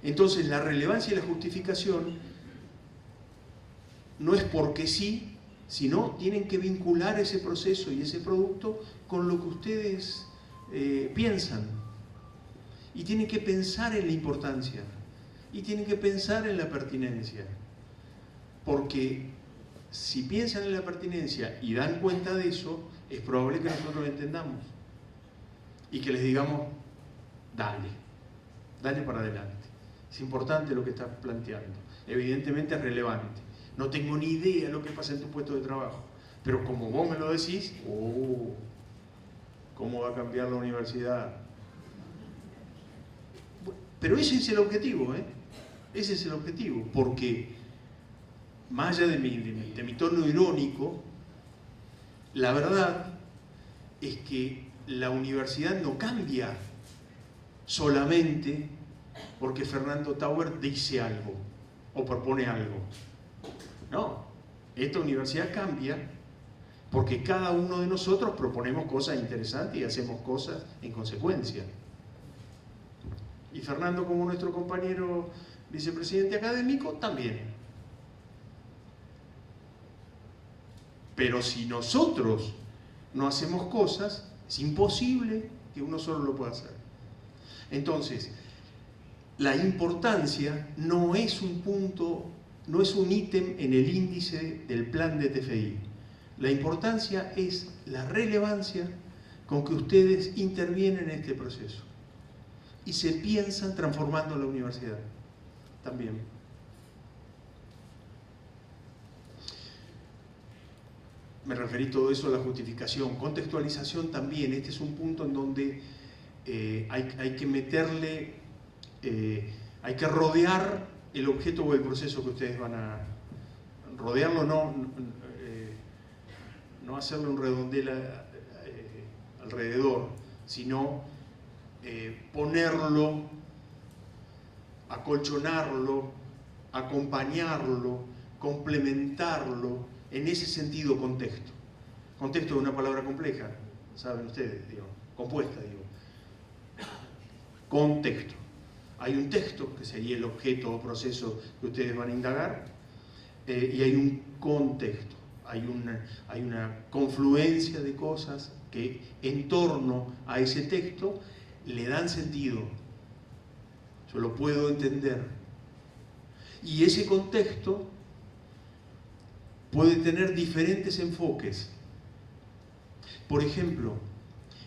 Entonces la relevancia y la justificación no es porque sí, sino tienen que vincular ese proceso y ese producto con lo que ustedes piensan. Y tienen que pensar en la importancia. Y tienen que pensar en la pertinencia. Porque si piensan en la pertinencia y dan cuenta de eso, es probable que nosotros lo entendamos. Y que les digamos, dale para adelante. Es importante lo que estás planteando. Evidentemente es relevante. No tengo ni idea de lo que pasa en tu puesto de trabajo. Pero como vos me lo decís, ¿cómo va a cambiar la universidad? Pero ese es el objetivo, ¿eh? Ese es el objetivo, porque más allá de mi tono irónico, la verdad es que la universidad no cambia solamente porque Fernando Tauber dice algo o propone algo. No, esta universidad cambia porque cada uno de nosotros proponemos cosas interesantes y hacemos cosas en consecuencia. Y Fernando, como nuestro compañero vicepresidente académico, también. Pero si nosotros no hacemos cosas, es imposible que uno solo lo pueda hacer. Entonces, la importancia no es un punto, no es un ítem en el índice del plan de TFI. La importancia es la relevancia con que ustedes intervienen en este proceso y se piensan transformando la universidad también. Me referí todo eso a la justificación. Contextualización también. Este es un punto en donde hay que meterle, hay que rodear el objeto o el proceso que ustedes van a rodearlo, no hacerle un redondel alrededor, sino ponerlo, acolchonarlo, acompañarlo, complementarlo, en ese sentido contexto. Contexto es una palabra compleja, saben ustedes, digo, compuesta, digo. Contexto. Hay un texto, que sería el objeto o proceso que ustedes van a indagar, y hay un contexto. Hay una confluencia de cosas que en torno a ese texto le dan sentido. Yo lo puedo entender. Y ese contexto puede tener diferentes enfoques. Por ejemplo,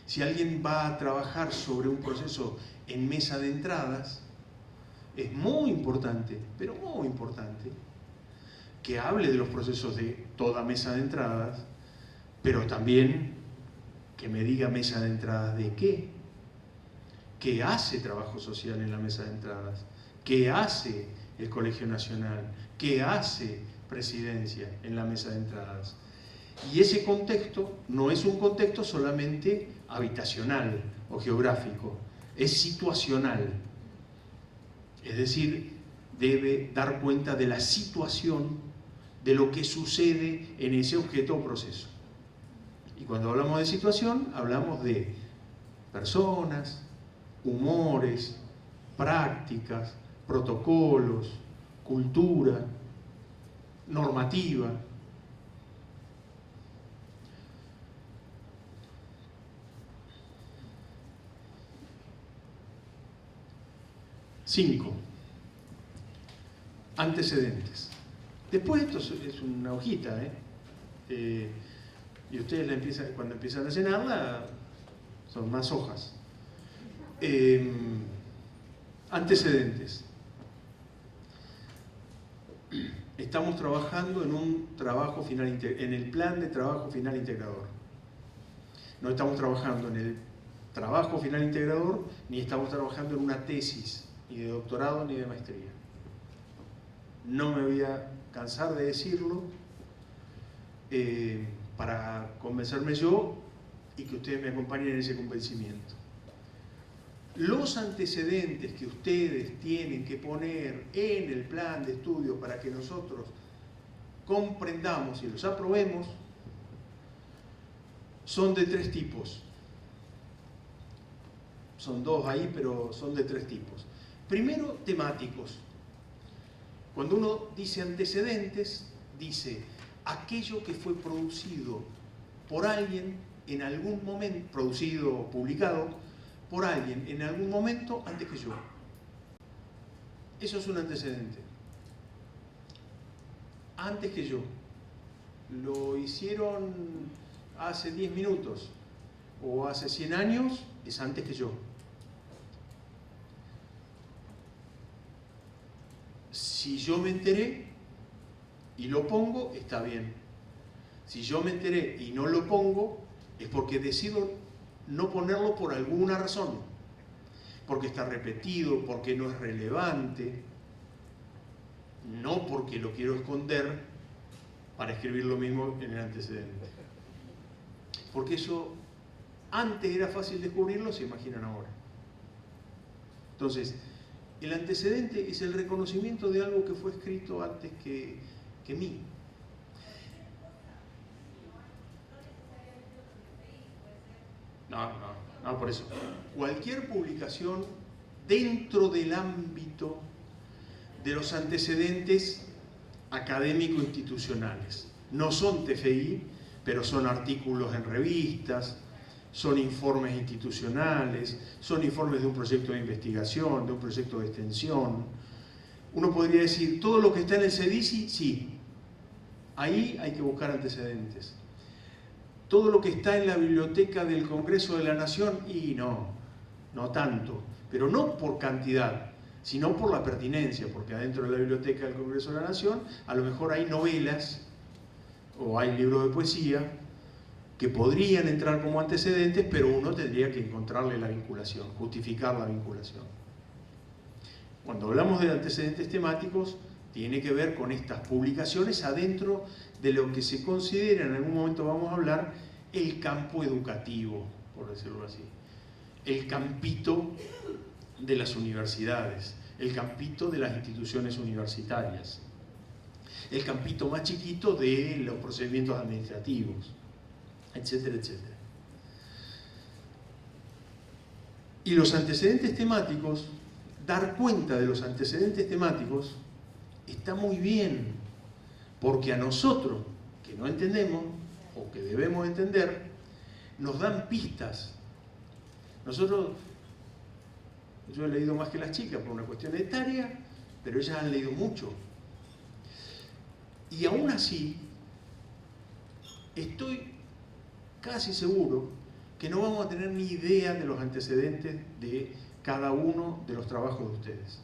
si alguien va a trabajar sobre un proceso en mesa de entradas, es muy importante, pero muy importante, que hable de los procesos de toda mesa de entradas, pero también que me diga mesa de entradas de qué. ¿Qué hace Trabajo Social en la mesa de entradas? ¿Qué hace el Colegio Nacional? ¿Qué hace Presidencia en la mesa de entradas? Y ese contexto no es un contexto solamente habitacional o geográfico, es situacional. Es decir, debe dar cuenta de la situación, de lo que sucede en ese objeto o proceso. Y cuando hablamos de situación, hablamos de personas, humores, prácticas, protocolos, cultura, normativa. Cinco, antecedentes. Después esto es una hojita, y ustedes cuando empiezan a llenarla, son más hojas. Antecedentes. Estamos trabajando en un trabajo final, en el plan de trabajo final integrador. No estamos trabajando en el trabajo final integrador, ni estamos trabajando en una tesis, ni de doctorado ni de maestría. No me voy a cansar de decirlo para convencerme yo y que ustedes me acompañen en ese convencimiento. Los antecedentes que ustedes tienen que poner en el plan de estudio para que nosotros comprendamos y los aprobemos son de tres tipos. Son dos ahí, pero son de tres tipos. Primero, temáticos. Cuando uno dice antecedentes, dice aquello que fue producido por alguien en algún momento, producido o publicado por alguien en algún momento antes que yo. Eso es un antecedente. Antes que yo. Lo hicieron hace 10 minutos o hace 100 años, es antes que yo. Si yo me enteré y lo pongo, está bien. Si yo me enteré y no lo pongo, es porque decido no ponerlo por alguna razón. Porque está repetido, porque no es relevante, no porque lo quiero esconder para escribir lo mismo en el antecedente. Porque eso antes era fácil descubrirlo, se imaginan ahora. Entonces, el antecedente es el reconocimiento de algo que fue escrito antes que mí. No, por eso. Cualquier publicación dentro del ámbito de los antecedentes académico-institucionales. No son TFI, pero son artículos en revistas, son informes institucionales, son informes de un proyecto de investigación, de un proyecto de extensión. Uno podría decir, todo lo que está en el CEDICI, sí. Ahí hay que buscar antecedentes. Todo lo que está en la biblioteca del Congreso de la Nación, y no tanto, pero no por cantidad, sino por la pertinencia, porque adentro de la biblioteca del Congreso de la Nación a lo mejor hay novelas o hay libros de poesía que podrían entrar como antecedentes, pero uno tendría que encontrarle la vinculación, justificar la vinculación. Cuando hablamos de antecedentes temáticos, tiene que ver con estas publicaciones adentro de lo que se considera, en algún momento vamos a hablar, el campo educativo, por decirlo así. El campito de las universidades, el campito de las instituciones universitarias, el campito más chiquito de los procedimientos administrativos, etcétera, etcétera. Y los antecedentes temáticos, dar cuenta de los antecedentes temáticos, está muy bien, porque a nosotros, que no entendemos, o que debemos entender, nos dan pistas. Yo he leído más que las chicas por una cuestión etaria, pero ellas han leído mucho. Y aún así, estoy casi seguro que no vamos a tener ni idea de los antecedentes de cada uno de los trabajos de ustedes.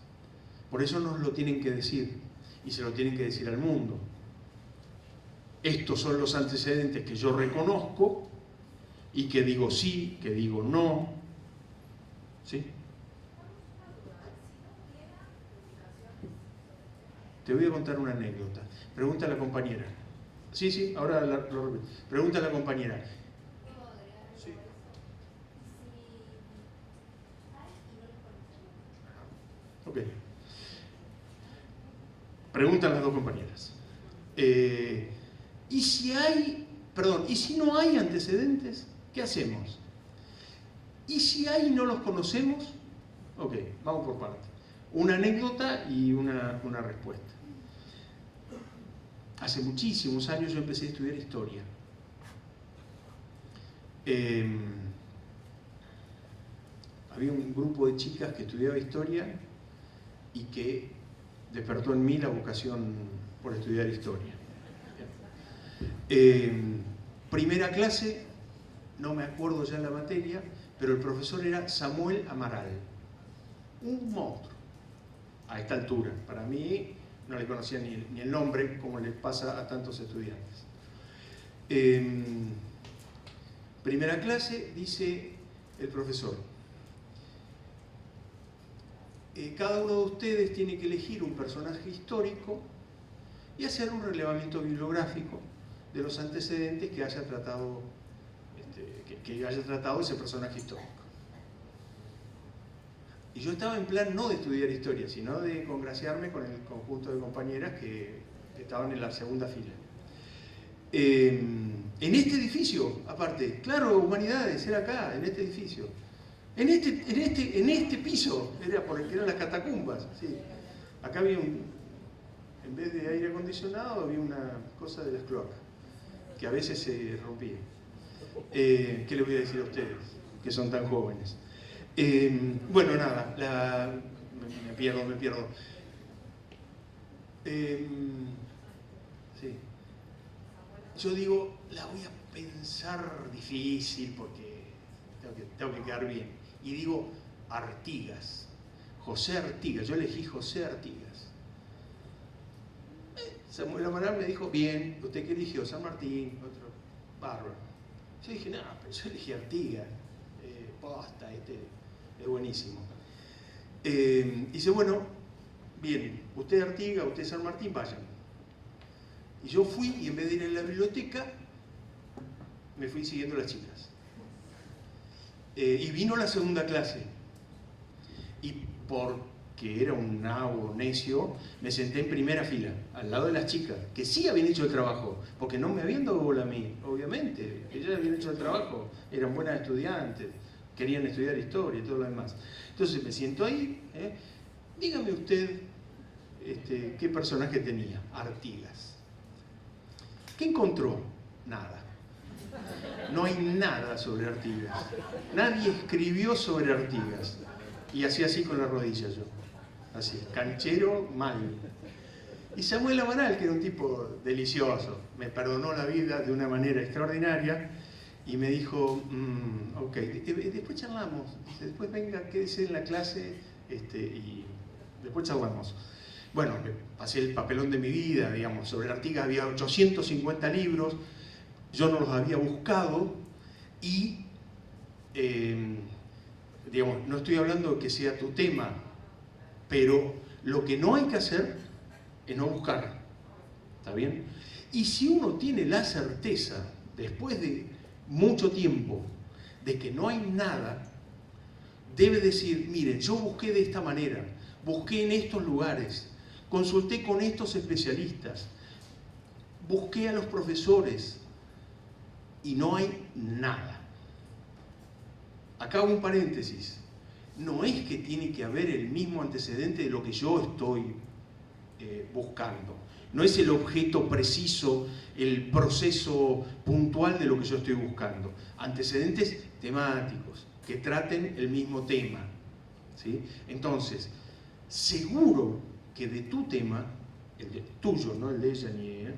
Por eso nos lo tienen que decir, y se lo tienen que decir al mundo. Estos son los antecedentes que yo reconozco y que digo sí, que digo no. ¿Sí? Te voy a contar una anécdota. Pregunta a la compañera. Sí, sí, ahora lo repito. Pregunta a la compañera. Sí. Ok. Preguntan las dos compañeras. ¿Y si hay, perdón, y si no hay antecedentes? ¿Qué hacemos? ¿Y si hay y no los conocemos? Ok, vamos por parte. Una anécdota y una respuesta. Hace muchísimos años yo empecé a estudiar historia. Había un grupo de chicas que estudiaba historia y que despertó en mí la vocación por estudiar historia. Primera clase, no me acuerdo ya la materia, pero el profesor era Samuel Amaral, un monstruo a esta altura. Para mí no le conocía ni el nombre, como le pasa a tantos estudiantes. Primera clase, dice el profesor, cada uno de ustedes tiene que elegir un personaje histórico y hacer un relevamiento bibliográfico de los antecedentes que haya tratado, que haya tratado ese personaje histórico. Y yo estaba en plan no de estudiar historia, sino de congraciarme con el conjunto de compañeras que estaban en la segunda fila. En este edificio, aparte, claro, Humanidades, era acá, en este edificio. En este piso, era porque eran las catacumbas, sí. Acá había en vez de aire acondicionado, había una cosa de las cloacas, que a veces se rompía. ¿Qué les voy a decir a ustedes, que son tan jóvenes? Bueno, nada, me pierdo. Sí. Yo digo, la voy a pensar difícil porque tengo que quedar bien. Y digo, Artigas, José Artigas, yo elegí José Artigas. Samuel Amaral me dijo, bien, ¿usted qué eligió? San Martín, otro, bárbaro. Yo dije, no, pero yo elegí Artigas, posta, es buenísimo. Dice, bueno, bien, usted Artigas, usted San Martín, vayan. Y yo fui y en vez de ir a la biblioteca, me fui siguiendo a las chicas. Y vino la segunda clase. Y porque era un nabo necio, me senté en primera fila, al lado de las chicas, que sí habían hecho el trabajo, porque no me habían dado bola a mí, obviamente. Ellas habían hecho el trabajo, eran buenas estudiantes, querían estudiar historia y todo lo demás. Entonces me siento ahí, dígame usted qué personaje tenía, Artigas. ¿Qué encontró? Nada. No hay nada sobre Artigas. Nadie escribió sobre Artigas. Y hacía así con la rodilla yo. Así, canchero, mal. Y Samuel Amaral, que era un tipo delicioso, me perdonó la vida de una manera extraordinaria y me dijo, ok, después charlamos. Dice, después venga, quédese en la clase y después charlamos. Bueno, me pasé el papelón de mi vida, digamos, sobre Artigas había 850 libros, yo no los había buscado y, digamos, no estoy hablando de que sea tu tema, pero lo que no hay que hacer es no buscar, ¿está bien? Y si uno tiene la certeza, después de mucho tiempo, de que no hay nada, debe decir, miren, yo busqué de esta manera, busqué en estos lugares, consulté con estos especialistas, busqué a los profesores y no hay nada. Acá hago un paréntesis. No es que tiene que haber el mismo antecedente de lo que yo estoy buscando. No es el objeto preciso, el proceso puntual de lo que yo estoy buscando. Antecedentes temáticos que traten el mismo tema, ¿sí? Entonces, seguro que de tu tema, el de tuyo, no el de ella ni ella,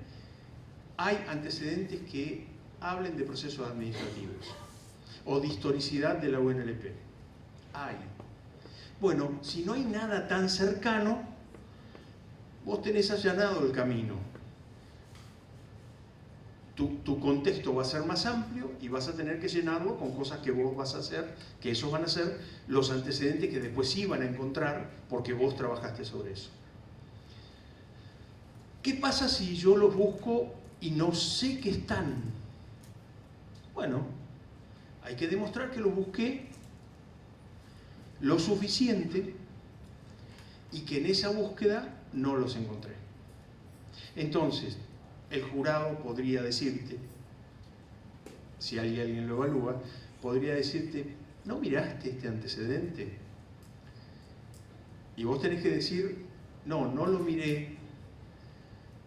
hay antecedentes que hablen de procesos administrativos o de historicidad de la UNLP. Hay. Bueno, si no hay nada tan cercano, vos tenés allanado el camino. Tu contexto va a ser más amplio y vas a tener que llenarlo con cosas que vos vas a hacer, que esos van a ser los antecedentes que después sí van a encontrar porque vos trabajaste sobre eso. ¿Qué pasa si yo los busco y no sé que están? Bueno, hay que demostrar que los busqué lo suficiente y que en esa búsqueda no los encontré. Entonces, el jurado podría decirte, si alguien lo evalúa, podría decirte, ¿no miraste este antecedente? Y vos tenés que decir, no lo miré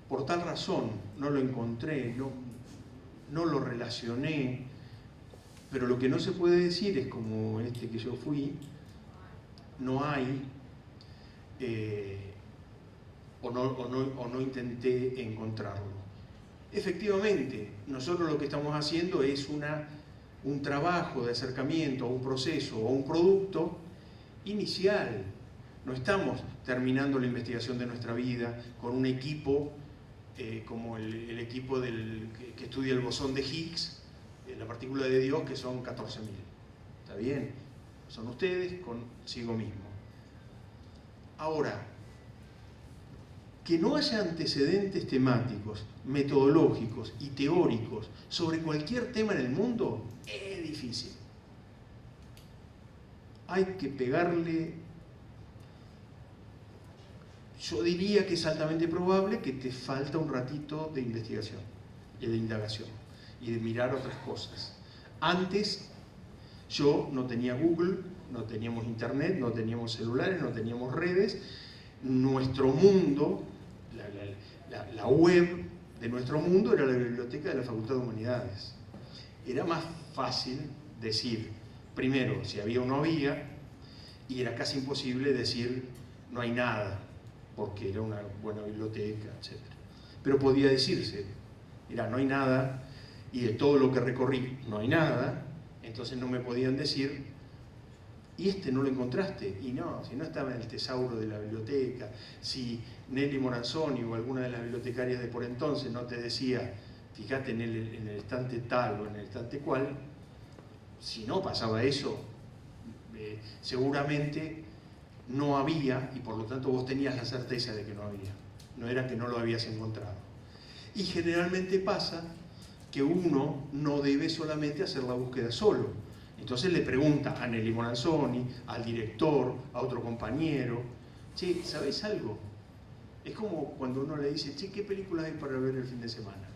por tal razón, no lo encontré, no lo relacioné. Pero lo que no se puede decir es, como este que yo fui, no hay, o no intenté encontrarlo. Efectivamente, nosotros lo que estamos haciendo es un trabajo de acercamiento a un proceso o a un producto inicial. No estamos terminando la investigación de nuestra vida con un equipo como el equipo que estudia el bosón de Higgs, la partícula de Dios, que son 14.000. ¿Está bien? Son ustedes consigo mismo. Ahora, que no haya antecedentes temáticos, metodológicos y teóricos sobre cualquier tema en el mundo es difícil. Hay que pegarle. Yo diría que es altamente probable que te falta un ratito de investigación y de indagación y de mirar otras cosas. Antes yo no tenía Google, no teníamos internet, no teníamos celulares, no teníamos redes. Nuestro mundo, la web de nuestro mundo era la biblioteca de la Facultad de Humanidades. Era más fácil decir, primero, si había o no había, y era casi imposible decir no hay nada, porque era una buena biblioteca, etc. Pero podía decirse, mira, no hay nada, y de todo lo que recorrí no hay nada, entonces no me podían decir, y no lo encontraste, y no, si no estaba en el tesauro de la biblioteca, si Nelly Moranzoni o alguna de las bibliotecarias de por entonces no te decía, fíjate en el estante tal o en el estante cual, si no pasaba eso, seguramente no había, y por lo tanto vos tenías la certeza de que no había, no era que no lo habías encontrado. Y generalmente pasa que uno no debe solamente hacer la búsqueda solo. Entonces le pregunta a Nelly Moranzoni, al director, a otro compañero, che, ¿sabés algo? Es como cuando uno le dice, che, ¿qué películas hay para ver el fin de semana?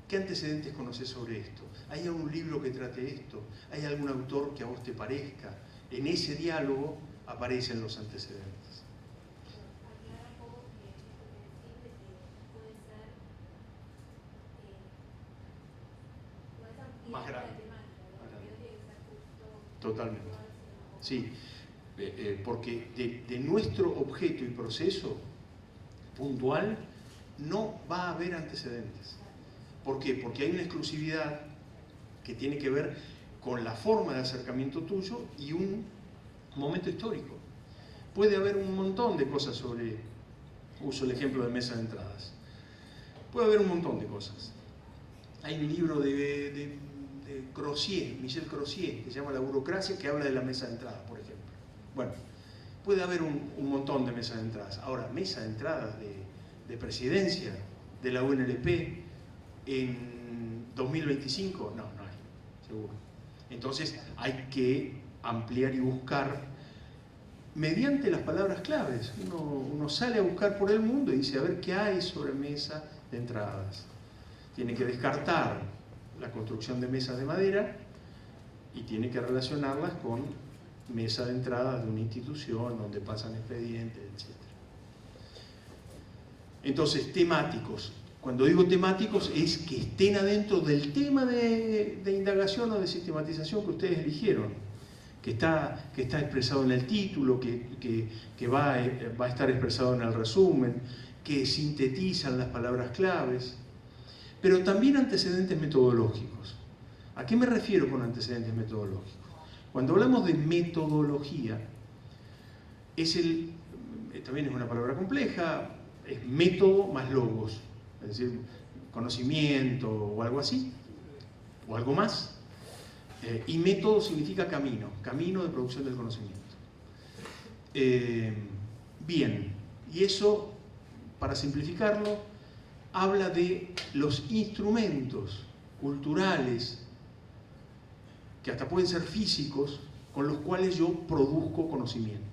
¿Qué antecedentes conocés sobre esto? ¿Hay algún libro que trate esto? ¿Hay algún autor que a vos te parezca? En ese diálogo aparecen los antecedentes. Más grande. Totalmente. Sí, porque de nuestro objeto y proceso puntual no va a haber antecedentes. ¿Por qué? Porque hay una exclusividad que tiene que ver con la forma de acercamiento tuyo y un momento histórico. Puede haber un montón de cosas sobre, uso el ejemplo de mesa de entradas, puede haber un montón de cosas. Hay un libro de Crozier, Michel Crozier, que se llama La burocracia, que habla de la mesa de entradas, por ejemplo. Bueno, puede haber un montón de mesas de entradas. Ahora, mesa de entradas de presidencia de la UNLP en 2025, no hay, seguro. Entonces hay que ampliar y buscar mediante las palabras claves. Uno sale a buscar por el mundo y dice, a ver qué hay sobre mesa de entradas. Tiene que descartar la construcción de mesas de madera y tiene que relacionarlas con mesa de entradas de una institución donde pasan expedientes, etc. Entonces, temáticos. Cuando digo temáticos es que estén adentro del tema de indagación o de sistematización que ustedes eligieron, que está expresado en el título, que va a estar expresado en el resumen, que sintetizan las palabras claves, pero también antecedentes metodológicos. ¿A qué me refiero con antecedentes metodológicos? Cuando hablamos de metodología, también es una palabra compleja, es método más logos, es decir, conocimiento o algo así, o algo más. Y método significa camino de producción del conocimiento. Bien, Y eso, para simplificarlo, habla de los instrumentos culturales, que hasta pueden ser físicos, con los cuales yo produzco conocimiento.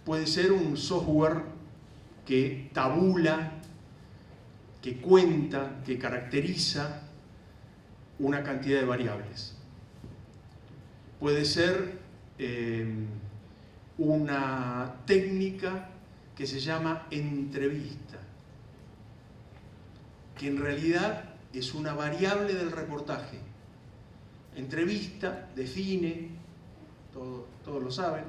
Puede ser un software que tabula, que cuenta, que caracteriza una cantidad de variables. Puede ser una técnica que se llama entrevista, que en realidad es una variable del reportaje. Entrevista define, todos lo saben,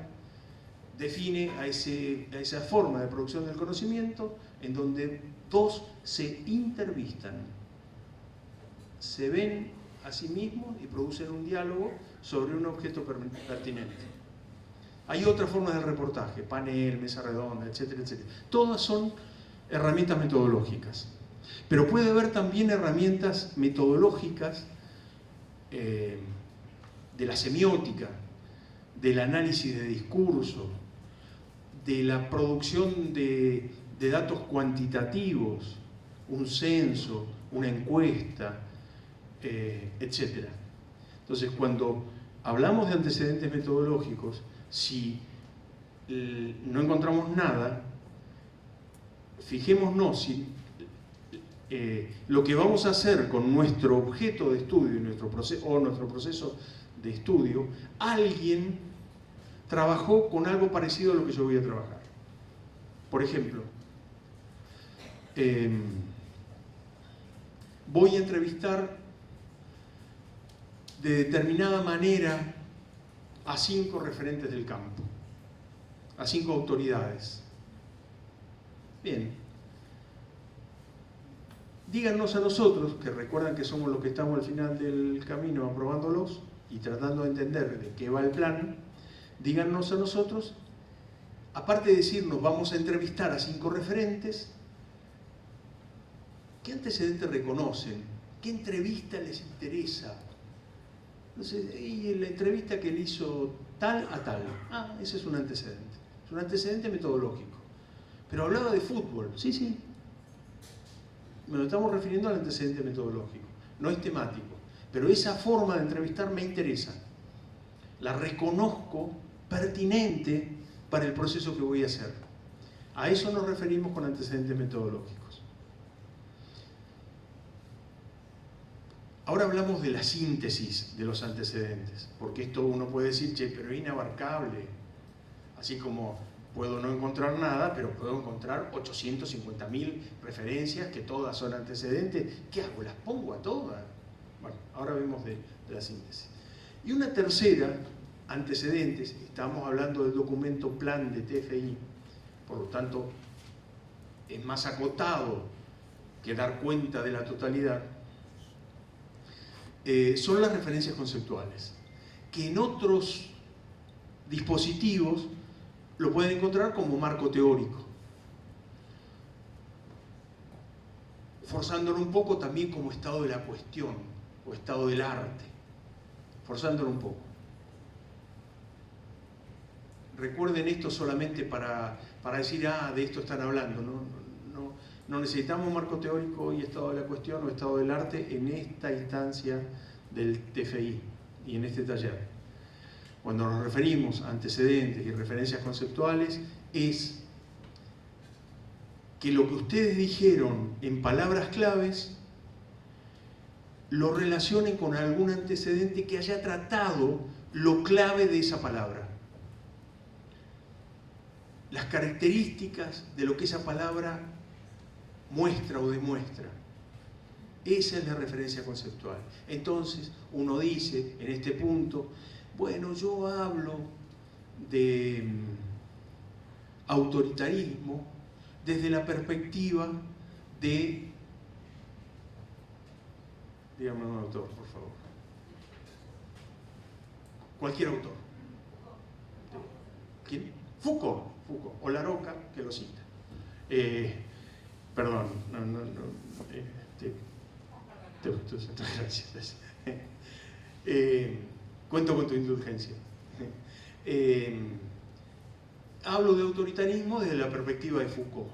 define a esa forma de producción del conocimiento en donde dos se intervistan, se ven a sí mismos y producen un diálogo sobre un objeto pertinente. Hay otras formas de reportaje, panel, mesa redonda, etcétera, etcétera. Todas son herramientas metodológicas. Pero puede haber también herramientas metodológicas de la semiótica, del análisis de discurso, de la producción de datos cuantitativos, un censo, una encuesta, etc. Entonces, cuando hablamos de antecedentes metodológicos, si no encontramos nada, fijémonos si lo que vamos a hacer con nuestro objeto de estudio nuestro proceso de estudio, alguien trabajó con algo parecido a lo que yo voy a trabajar. Por ejemplo, voy a entrevistar de determinada manera a 5 referentes del campo, a 5 autoridades. Bien. Díganos a nosotros, que recuerdan que somos los que estamos al final del camino aprobándolos y tratando de entender de qué va el plan, díganos a nosotros, aparte de decirnos vamos a entrevistar a 5 referentes, ¿qué antecedentes reconocen? ¿Qué entrevista les interesa? Entonces, y la entrevista que le hizo tal a tal, ese es un antecedente metodológico. Pero hablaba de fútbol, sí. Nos estamos refiriendo al antecedente metodológico, no es temático. Pero esa forma de entrevistar me interesa. La reconozco pertinente para el proceso que voy a hacer. A eso nos referimos con antecedentes metodológicos. Ahora hablamos de la síntesis de los antecedentes, porque esto uno puede decir, che, pero es inabarcable. Así como puedo no encontrar nada, pero puedo encontrar 850.000 referencias que todas son antecedentes. ¿Qué hago? ¿Las pongo a todas? Bueno, ahora vemos de la síntesis. Y una tercera, antecedentes, estamos hablando del documento plan de TFI, por lo tanto es más acotado que dar cuenta de la totalidad, son las referencias conceptuales, que en otros dispositivos lo pueden encontrar como marco teórico, forzándolo un poco también como estado de la cuestión o estado del arte, forzándolo un poco. Recuerden esto solamente para decir, de esto están hablando. No necesitamos marco teórico y estado de la cuestión o estado del arte en esta instancia del TFI y en este taller. Cuando nos referimos a antecedentes y referencias conceptuales, es que lo que ustedes dijeron en palabras claves lo relacionen con algún antecedente que haya tratado lo clave de esa palabra. Las características de lo que esa palabra muestra o demuestra. Esa es la referencia conceptual. Entonces, uno dice en este punto, bueno, yo hablo de autoritarismo desde la perspectiva de... Dígame un autor, por favor. Cualquier autor. ¿Quién? Foucault, o Laroca, que lo cita. Perdón, gracias. Cuento con tu indulgencia. hablo de autoritarismo desde la perspectiva de Foucault.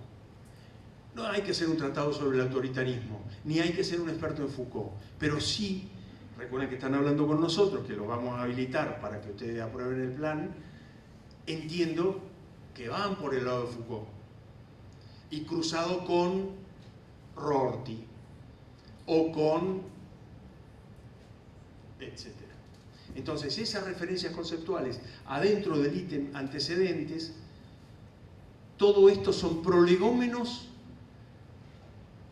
No hay que hacer un tratado sobre el autoritarismo, ni hay que ser un experto en Foucault, pero sí, recuerden que están hablando con nosotros, que los vamos a habilitar para que ustedes aprueben el plan, entiendo que van por el lado de Foucault, y cruzado con Rorty, o con etcétera. Entonces, esas referencias conceptuales adentro del ítem antecedentes, todo esto son prolegómenos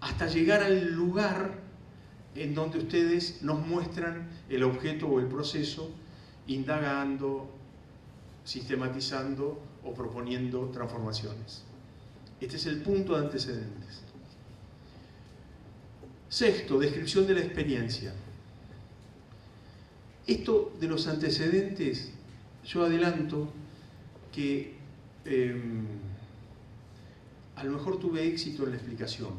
hasta llegar al lugar en donde ustedes nos muestran el objeto o el proceso, indagando, sistematizando o proponiendo transformaciones. Este es el punto de antecedentes. Sexto, descripción de la experiencia. Esto de los antecedentes, yo adelanto que a lo mejor tuve éxito en la explicación,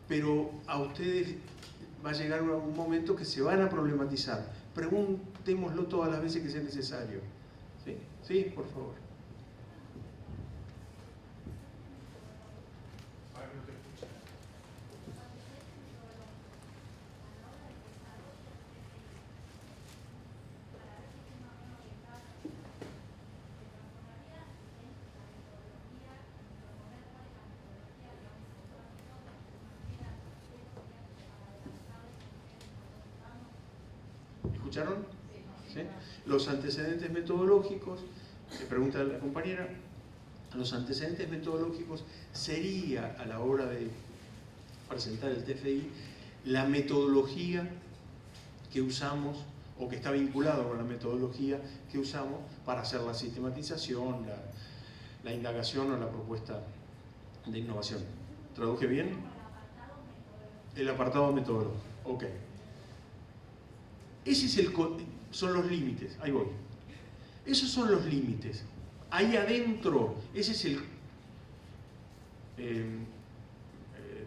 pero a ustedes va a llegar un momento que se van a problematizar. Preguntémoslo todas las veces que sea necesario. ¿Sí? ¿Sí? Por favor. ¿Escucharon? ¿Sí? Los antecedentes metodológicos, se pregunta la compañera, los antecedentes metodológicos sería a la hora de presentar el TFI la metodología que usamos o que está vinculado con la metodología que usamos para hacer la sistematización, la indagación o la propuesta de innovación. ¿Traduje bien? El apartado metodológico. Ok. Ese es son los límites, ahí voy. Esos son los límites. Ahí adentro, ese es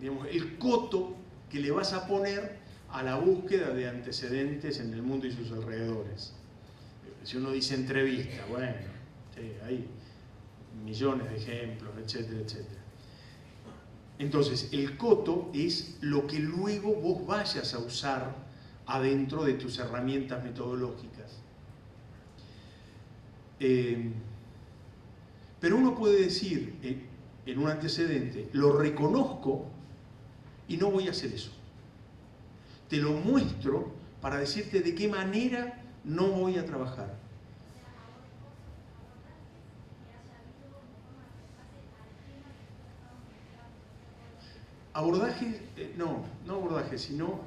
digamos, el coto que le vas a poner a la búsqueda de antecedentes en el mundo y sus alrededores. Si uno dice entrevista, bueno, sí, hay millones de ejemplos, etcétera, etcétera. Entonces, el coto es lo que luego vos vayas a usar adentro de tus herramientas metodológicas. Pero uno puede decir en un antecedente, lo reconozco y no voy a hacer eso. Te lo muestro para decirte de qué manera no voy a trabajar. Abordaje, no abordaje, sino,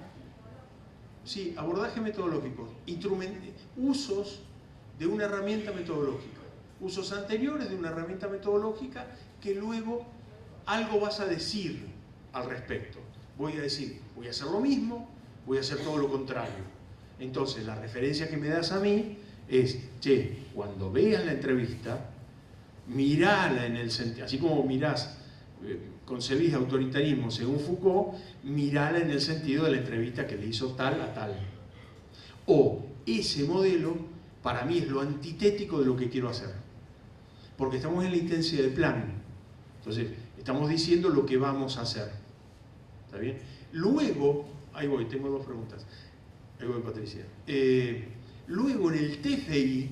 sí, abordaje metodológico, usos de una herramienta metodológica, usos anteriores de una herramienta metodológica que luego algo vas a decir al respecto. Voy a decir, voy a hacer lo mismo, voy a hacer todo lo contrario. Entonces, la referencia que me das a mí es, che, cuando veas la entrevista, mirala en el sentido, así como mirás, concebís autoritarismo según Foucault, mirala en el sentido de la entrevista que le hizo tal a tal. O ese modelo, para mí, es lo antitético de lo que quiero hacer. Porque estamos en la intensidad del plan. Entonces, estamos diciendo lo que vamos a hacer. ¿Está bien? Luego, ahí voy, tengo dos preguntas. Ahí voy, Patricia. Luego, en el TFI,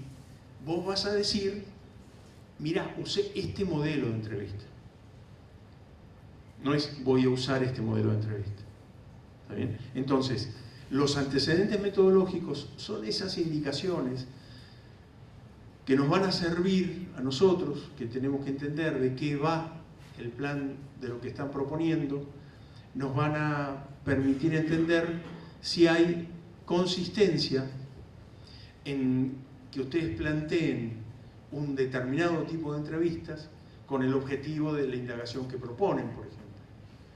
vos vas a decir, mirá, usé este modelo de entrevista. No es voy a usar este modelo de entrevista. ¿Está bien? Entonces, los antecedentes metodológicos son esas indicaciones que nos van a servir a nosotros, que tenemos que entender de qué va el plan de lo que están proponiendo, nos van a permitir entender si hay consistencia en que ustedes planteen un determinado tipo de entrevistas con el objetivo de la indagación que proponen, por ejemplo.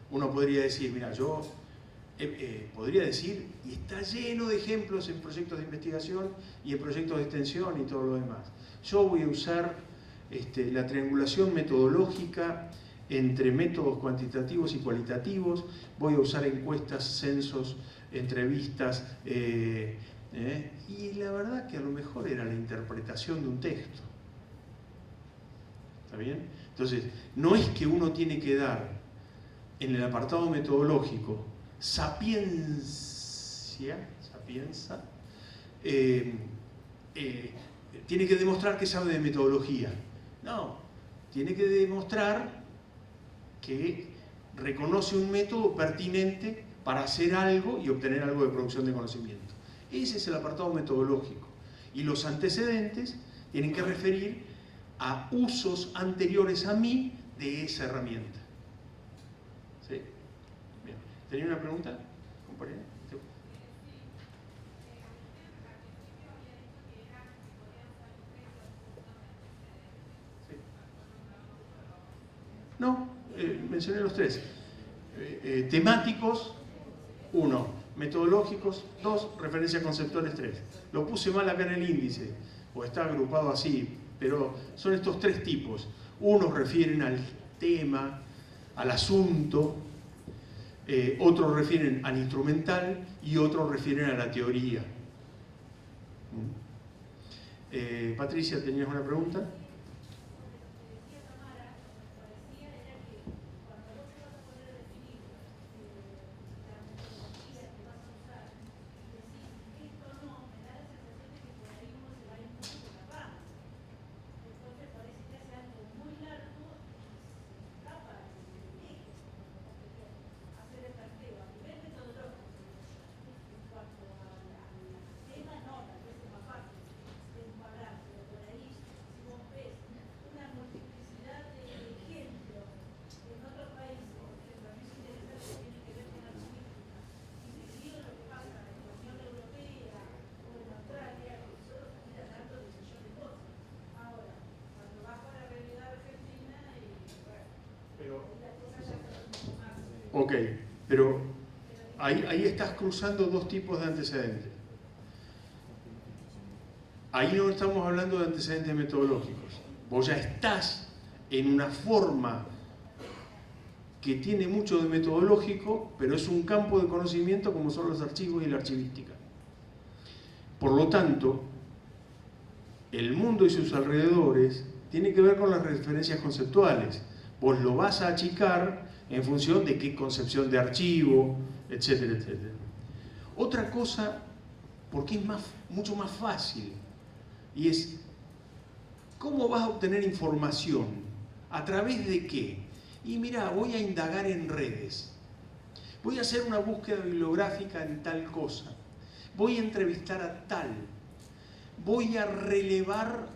Uno podría decir, mira, yo podría decir, y está lleno de ejemplos en proyectos de investigación y en proyectos de extensión y todo lo demás. Yo voy a usar la triangulación metodológica entre métodos cuantitativos y cualitativos, voy a usar encuestas, censos, entrevistas, y la verdad que a lo mejor era la interpretación de un texto. ¿Está bien? Entonces, no es que uno tiene que dar en el apartado metodológico sapienza, tiene que demostrar que sabe de metodología. No, tiene que demostrar que reconoce un método pertinente para hacer algo y obtener algo de producción de conocimiento. Ese es el apartado metodológico. Y los antecedentes tienen que referir a usos anteriores a mí de esa herramienta. ¿Sí? Bien. ¿Tenía una pregunta, compañera? No, mencioné los tres. Temáticos, 1. Metodológicos, 2. Referencias conceptuales, 3. Lo puse mal acá en el índice, o está agrupado así, pero son estos tres tipos. Unos refieren al tema, al asunto, otros refieren al instrumental y otros refieren a la teoría. Patricia, ¿tenías una pregunta? Ok, pero ahí estás cruzando dos tipos de antecedentes. Ahí no estamos hablando de antecedentes metodológicos. Vos ya estás en una forma que tiene mucho de metodológico, pero es un campo de conocimiento como son los archivos y la archivística. Por lo tanto, el mundo y sus alrededores tiene que ver con las referencias conceptuales. Vos lo vas a achicar en función de qué concepción de archivo, etcétera, etcétera. Otra cosa, porque es mucho más fácil, y es cómo vas a obtener información, a través de qué. Y mira, voy a indagar en redes, voy a hacer una búsqueda bibliográfica en tal cosa, voy a entrevistar a tal, voy a relevar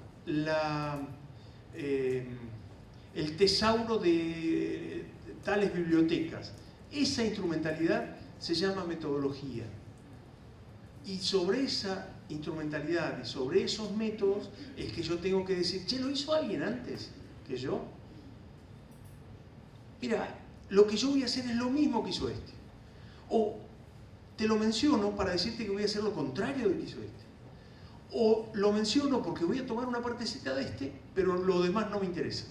el tesauro de tales bibliotecas. Esa instrumentalidad se llama metodología. Y sobre esa instrumentalidad y sobre esos métodos es que yo tengo que decir, che, ¿lo hizo alguien antes que yo? Mira, lo que yo voy a hacer es lo mismo que hizo este. O te lo menciono para decirte que voy a hacer lo contrario de lo que hizo este. O lo menciono porque voy a tomar una partecita de este, pero lo demás no me interesa.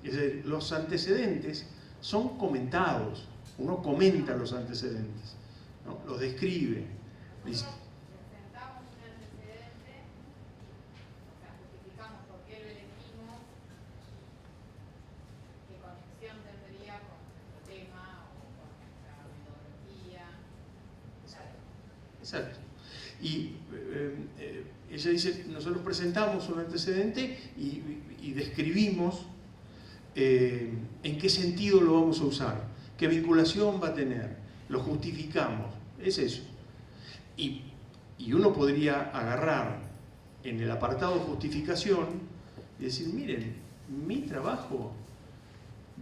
Es decir, los antecedentes son comentados. Uno comenta los antecedentes, ¿no? Los describe. Presentamos un antecedente, o sea, justificamos por qué lo elegimos, qué conexión tendría con nuestro tema o con nuestra metodología. Exacto. Y ella dice, nosotros presentamos un antecedente y describimos en qué sentido lo vamos a usar, qué vinculación va a tener, lo justificamos, es eso. Y uno podría agarrar en el apartado justificación y decir, miren, mi trabajo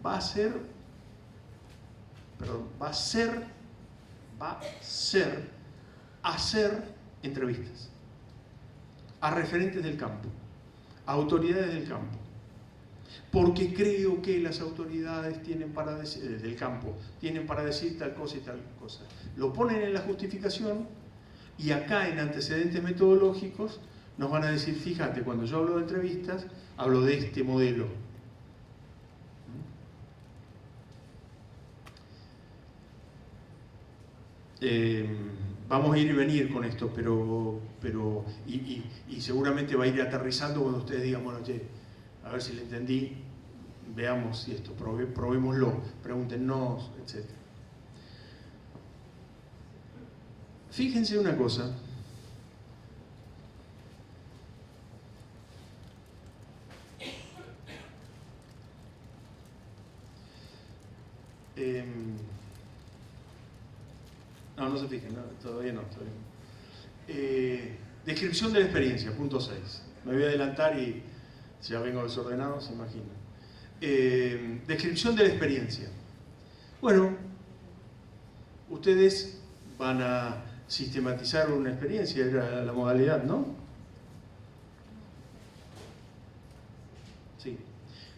va a ser hacer entrevistas a referentes del campo, a autoridades del campo, porque creo que las autoridades tienen para decir, del campo tienen para decir tal cosa y tal cosa. Lo ponen en la justificación y acá en antecedentes metodológicos nos van a decir, fíjate, cuando yo hablo de entrevistas, hablo de este modelo. Vamos a ir y venir con esto, pero seguramente va a ir aterrizando cuando ustedes digan, bueno, che, a ver si le entendí, veamos si esto, probémoslo, pregúntenos, etc. Fíjense una cosa. No se fijen, no, todavía no. Descripción de la experiencia, punto 6. Me voy a adelantar y si ya vengo desordenado, se imagina. Descripción de la experiencia. Bueno, ustedes van a sistematizar una experiencia, era la modalidad, ¿no? Sí.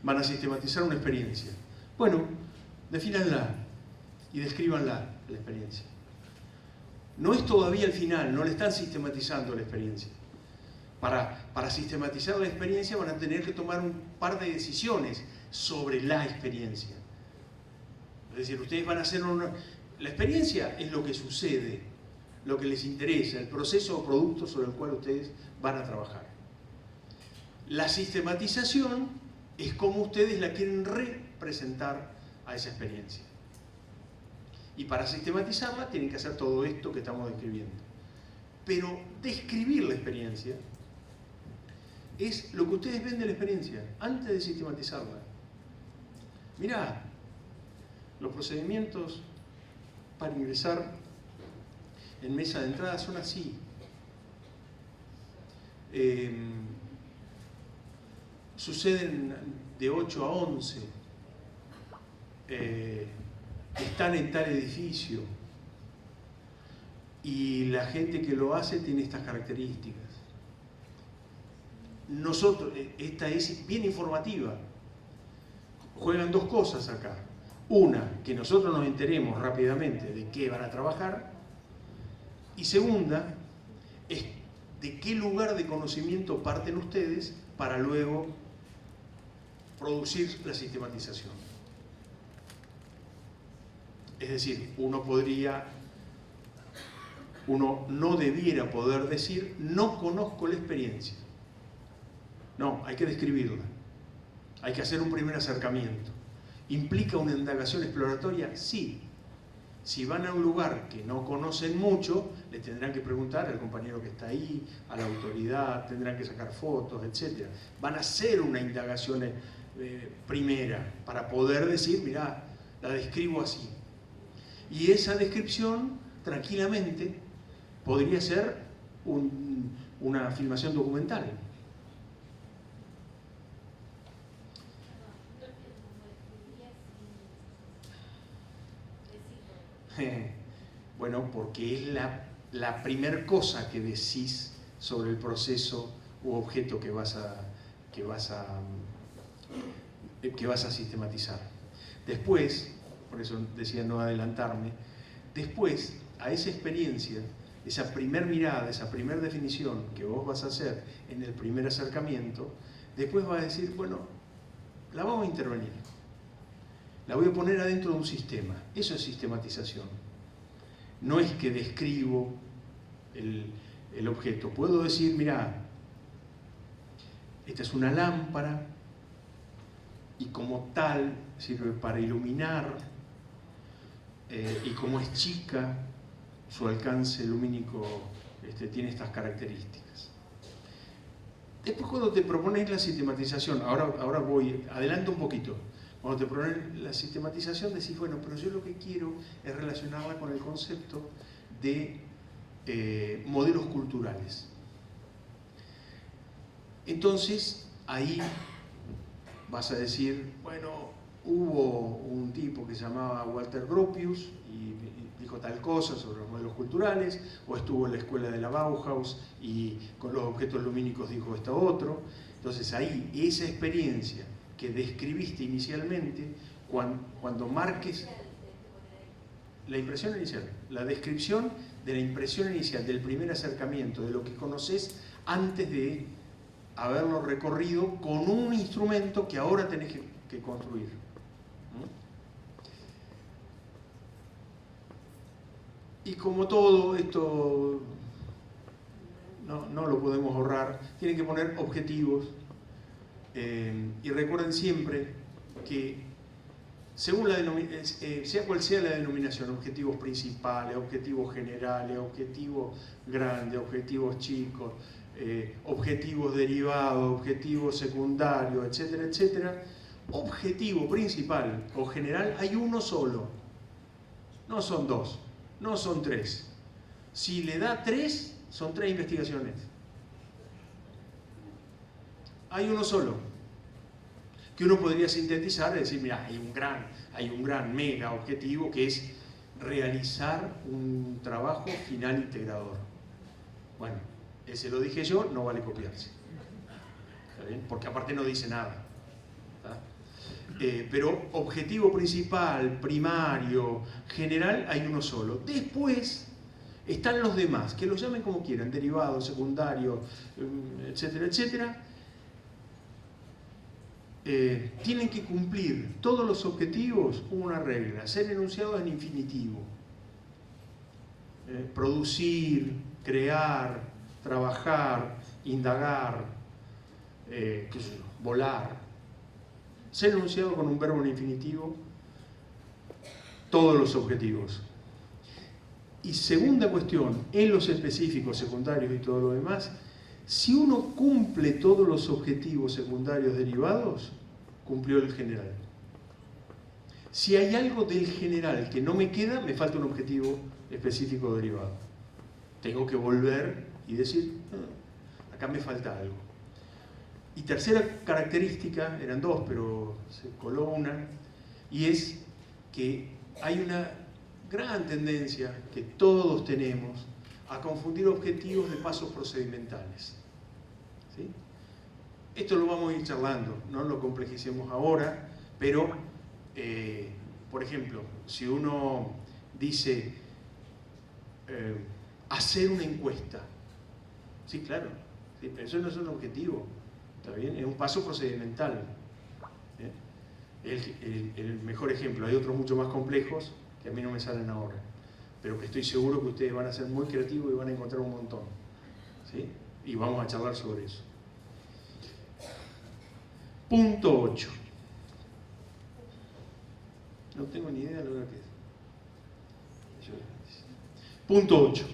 Van a sistematizar una experiencia. Bueno, defínanla y descríbanla, la experiencia. No es todavía el final, no le están sistematizando la experiencia. Para sistematizar la experiencia van a tener que tomar un par de decisiones sobre la experiencia. Es decir, ustedes van a hacer La experiencia es lo que sucede, lo que les interesa, el proceso o producto sobre el cual ustedes van a trabajar. La sistematización es cómo ustedes la quieren representar a esa experiencia. Y para sistematizarla tienen que hacer todo esto que estamos describiendo. Pero describir la experiencia es lo que ustedes ven de la experiencia antes de sistematizarla. Mirá, los procedimientos para ingresar en mesa de entrada son así. Suceden de 8 a 11. Están en tal edificio. Y la gente que lo hace tiene estas características. Nosotros, esta es bien informativa. Juegan dos cosas acá. Una, que nosotros nos enteremos rápidamente de qué van a trabajar. Y segunda, es de qué lugar de conocimiento parten ustedes para luego producir la sistematización. Es decir, uno no debiera poder decir, no conozco la experiencia. No, hay que describirla. Hay que hacer un primer acercamiento. ¿Implica una indagación exploratoria? Sí. Si van a un lugar que no conocen mucho, le tendrán que preguntar al compañero que está ahí, a la autoridad, tendrán que sacar fotos, etc. Van a hacer una indagación primera para poder decir, mirá, la describo así. Y esa descripción, tranquilamente, podría ser una filmación documental. Bueno, porque es la primer cosa que decís sobre el proceso u objeto que vas a sistematizar. Después, por eso decía no adelantarme, después a esa experiencia, esa primer mirada, esa primer definición que vos vas a hacer en el primer acercamiento, después vas a decir, bueno, la vamos a intervenir. La voy a poner adentro de un sistema. Eso es sistematización. No es que describo el objeto. Puedo decir, mirá, esta es una lámpara y como tal sirve para iluminar y como es chica, su alcance lumínico tiene estas características. Después cuando te propones la sistematización, ahora adelanto un poquito. Cuando te proponen la sistematización decís, bueno, pero yo lo que quiero es relacionarla con el concepto de modelos culturales. Entonces, ahí vas a decir, bueno, hubo un tipo que se llamaba Walter Gropius y dijo tal cosa sobre los modelos culturales, o estuvo en la escuela de la Bauhaus y con los objetos lumínicos dijo esto otro. Entonces ahí, esa experiencia que describiste inicialmente, cuando marques la impresión inicial, la descripción de la impresión inicial, del primer acercamiento, de lo que conoces antes de haberlo recorrido con un instrumento que ahora tenés que construir. Y como todo esto no lo podemos ahorrar, tienen que poner objetivos Y recuerden siempre que según sea cual sea la denominación, objetivos principales, objetivos generales, objetivos grandes, objetivos chicos, objetivos derivados, objetivos secundarios, etcétera, etcétera, objetivo principal o general hay uno solo. No son dos, no son tres. Si le da tres, son tres investigaciones. Hay uno solo, que uno podría sintetizar y decir, mira, hay un gran mega objetivo que es realizar un trabajo final integrador. Bueno, ese lo dije yo, no vale copiarse. ¿Está bien? Porque aparte no dice nada. Pero objetivo principal, primario, general, hay uno solo. Después están los demás, que los llamen como quieran, derivados, secundarios, etcétera, etcétera. Tienen que cumplir todos los objetivos una regla, ser enunciados en infinitivo. Producir, crear, trabajar, indagar, volar. Ser enunciado con un verbo en infinitivo todos los objetivos. Y segunda cuestión, en los específicos, secundarios y todo lo demás, si uno cumple todos los objetivos secundarios derivados, cumplió el general. Si hay algo del general que no me queda, me falta un objetivo específico derivado. Tengo que volver y decir, acá me falta algo. Y tercera característica, eran dos, pero se coló una, y es que hay una gran tendencia que todos tenemos a confundir objetivos de pasos procedimentales. ¿Sí? Esto lo vamos a ir charlando, no lo complejicemos ahora, pero, por ejemplo, si uno dice hacer una encuesta, sí, claro, sí, pero eso no es un objetivo. ¿Está bien? Es un paso procedimental. El mejor ejemplo, hay otros mucho más complejos que a mí no me salen ahora, pero que estoy seguro que ustedes van a ser muy creativos y van a encontrar un montón. ¿Sí? Y vamos a charlar sobre eso. Punto 8. No tengo ni idea de lo que es. Punto 8.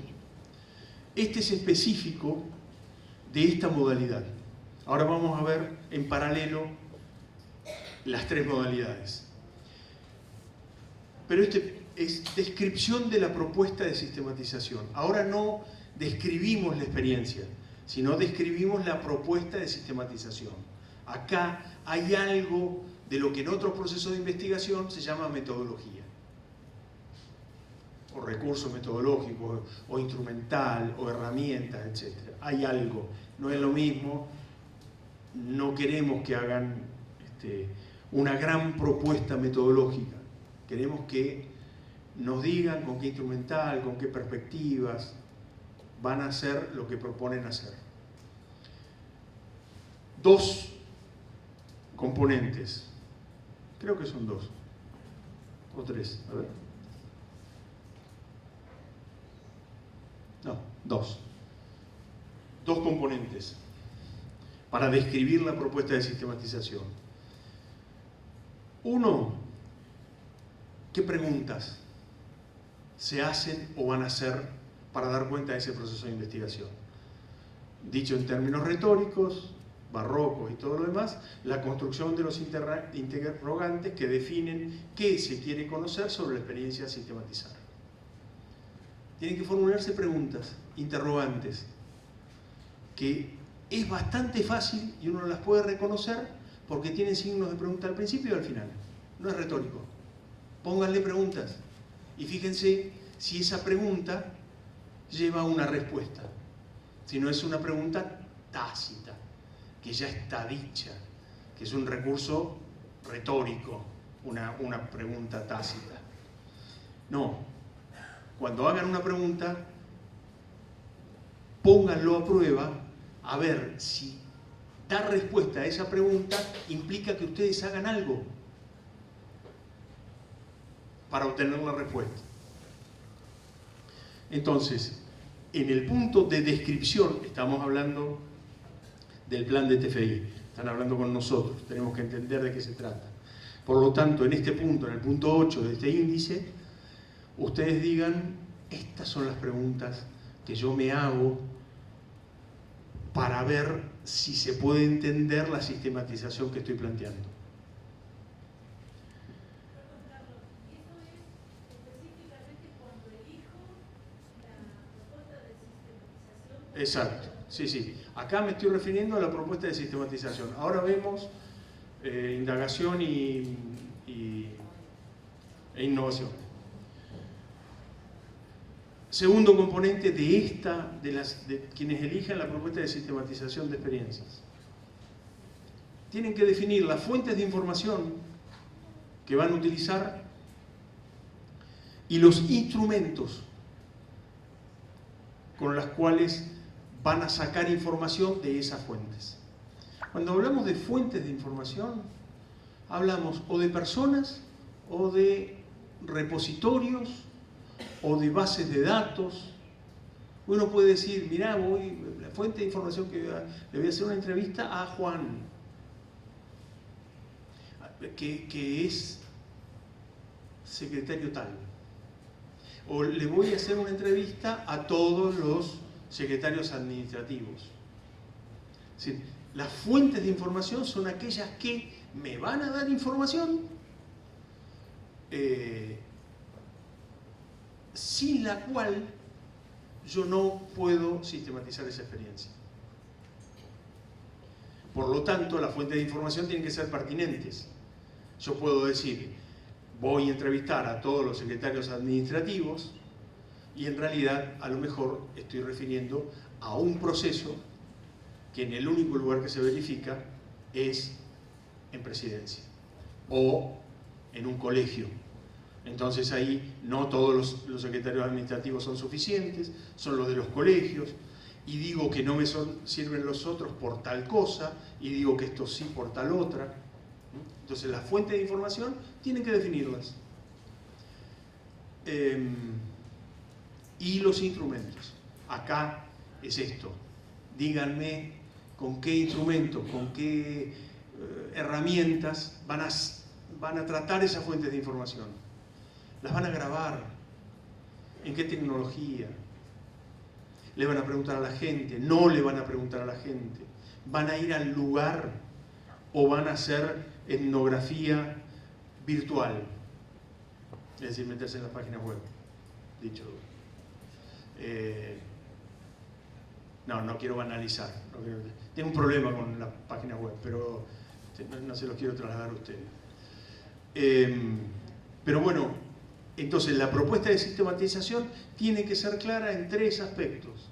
Este es específico de esta modalidad. Ahora vamos a ver en paralelo las tres modalidades. Pero este es descripción de la propuesta de sistematización. Ahora no describimos la experiencia, sino describimos la propuesta de sistematización. Acá hay algo de lo que en otros procesos de investigación se llama metodología, o recursos metodológicos, o instrumental, o herramientas, etc. Hay algo, no es lo mismo. No queremos que hagan una gran propuesta metodológica. Queremos que nos digan con qué instrumental, con qué perspectivas van a hacer lo que proponen hacer. Dos componentes. Creo que son dos. O tres. A ver. No, dos. Dos componentes para describir la propuesta de sistematización. Uno, ¿qué preguntas se hacen o van a hacer para dar cuenta de ese proceso de investigación? Dicho en términos retóricos, barrocos y todo lo demás, la construcción de los interrogantes que definen qué se quiere conocer sobre la experiencia sistematizada. Tienen que formularse preguntas, interrogantes, que es bastante fácil y uno las puede reconocer porque tienen signos de pregunta al principio y al final. No es retórico. Pónganle preguntas y fíjense si esa pregunta lleva a una respuesta. Si no es una pregunta tácita, que ya está dicha, que es un recurso retórico, una pregunta tácita. No. Cuando hagan una pregunta, pónganlo a prueba a ver si dar respuesta a esa pregunta implica que ustedes hagan algo para obtener la respuesta. Entonces, en el punto de descripción, estamos hablando del plan de TFI, Están hablando con nosotros, tenemos que entender de qué se trata. Por lo tanto, en este punto, en el punto 8 de este índice, ustedes digan, estas son las preguntas que yo me hago para ver si se puede entender la sistematización que estoy planteando. Exacto, sí, sí. Acá me estoy refiriendo a la propuesta de sistematización. Ahora vemos indagación e innovación. Segundo componente de quienes elijan la propuesta de sistematización de experiencias. Tienen que definir las fuentes de información que van a utilizar y los instrumentos con los cuales van a sacar información de esas fuentes. Cuando hablamos de fuentes de información, hablamos o de personas, o de repositorios, o de bases de datos. Uno puede decir, mirá, la fuente de información que le voy a hacer una entrevista a Juan, que es secretario tal. O le voy a hacer una entrevista a todos los secretarios administrativos. Es decir, las fuentes de información son aquellas que me van a dar información sin la cual yo no puedo sistematizar esa experiencia. Por lo tanto, las fuentes de información tienen que ser pertinentes. Yo puedo decir, voy a entrevistar a todos los secretarios administrativos y en realidad a lo mejor estoy refiriendo a un proceso que en el único lugar que se verifica es en presidencia o en un colegio. Entonces ahí no todos los secretarios administrativos son suficientes, son los de los colegios, y digo que no me sirven los otros por tal cosa, y digo que estos sí por tal otra. Entonces las fuentes de información tienen que definirlas. Y los instrumentos. Acá es esto. Díganme con qué instrumentos, con qué herramientas van a tratar esas fuentes de información. Las van a grabar. ¿En qué tecnología? ¿Le van a preguntar a la gente? ¿No le van a preguntar a la gente? ¿Van a ir al lugar o van a hacer etnografía virtual? Es decir, meterse en las páginas web. Dicho. No quiero banalizar. Tengo un problema con las páginas web, pero no se los quiero trasladar a ustedes. Pero bueno, entonces la propuesta de sistematización tiene que ser clara en tres aspectos.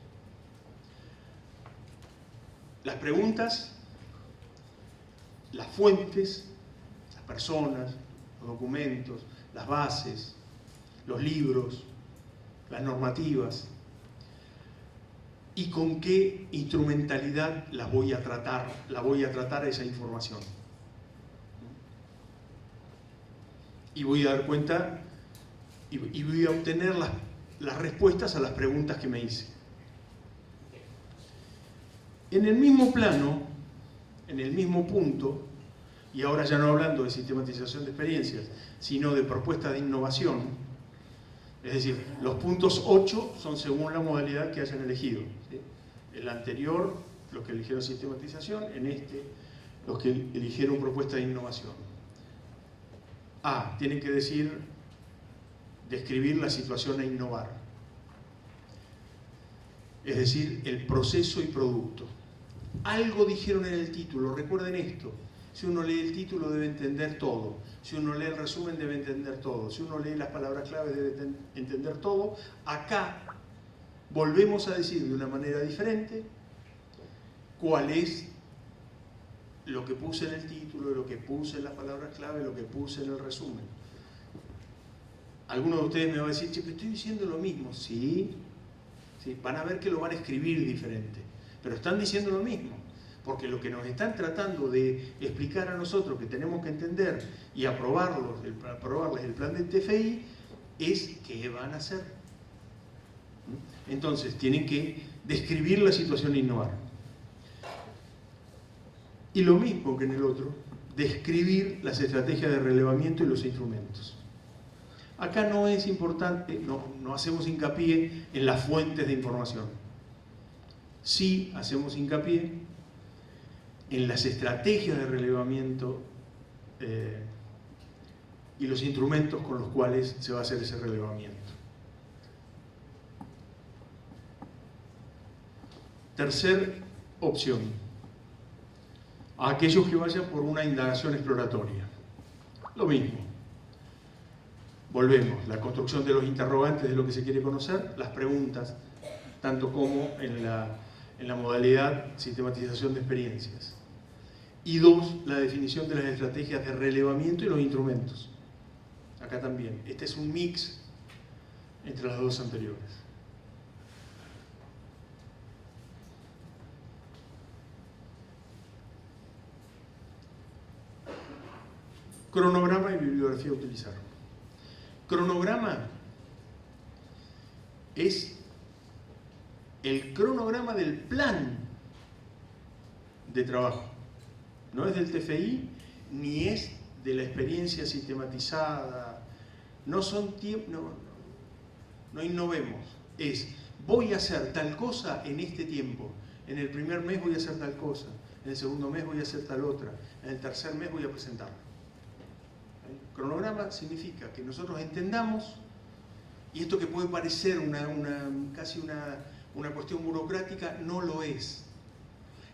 Las preguntas, las fuentes, las personas, los documentos, las bases, los libros, las normativas, y con qué instrumentalidad la voy a tratar esa información. Y voy a dar cuenta y voy a obtener las respuestas a las preguntas que me hice. En el mismo plano, en el mismo punto, y ahora ya no hablando de sistematización de experiencias, sino de propuesta de innovación, es decir, los puntos 8 son según la modalidad que hayan elegido. ¿Sí? El anterior, los que eligieron sistematización, en este, los que eligieron propuesta de innovación. A, tienen que describir la situación a innovar. Es decir, el proceso y producto. Algo dijeron en el título, recuerden esto. Si uno lee el título debe entender todo. Si uno lee el resumen debe entender todo. Si uno lee las palabras clave debe entender todo. Acá volvemos a decir de una manera diferente cuál es lo que puse en el título, lo que puse en las palabras clave, lo que puse en el resumen. Algunos de ustedes me van a decir, che, que estoy diciendo lo mismo. Sí, van a ver que lo van a escribir diferente, pero están diciendo lo mismo. Porque lo que nos están tratando de explicar a nosotros que tenemos que entender y aprobarles el plan del TFI es qué van a hacer. Entonces, tienen que describir la situación e innovar. Y lo mismo que en el otro, describir las estrategias de relevamiento y los instrumentos. Acá no es importante, no hacemos hincapié en las fuentes de información. Sí hacemos hincapié en las estrategias de relevamiento y los instrumentos con los cuales se va a hacer ese relevamiento. Tercer opción, a aquellos que vayan por una indagación exploratoria. Lo mismo. Volvemos, la construcción de los interrogantes de lo que se quiere conocer, las preguntas, tanto como en la modalidad sistematización de experiencias. Y dos, la definición de las estrategias de relevamiento y los instrumentos. Acá también. Este es un mix entre las dos anteriores. Cronograma y bibliografía a utilizar. Cronograma es el cronograma del plan de trabajo. No es del TFI, ni es de la experiencia sistematizada. No son tiempos, no innovemos. Es, voy a hacer tal cosa en este tiempo. En el primer mes voy a hacer tal cosa. En el segundo mes voy a hacer tal otra. En el tercer mes voy a presentarlo. Cronograma significa que nosotros entendamos, y esto que puede parecer casi una cuestión burocrática, no lo es.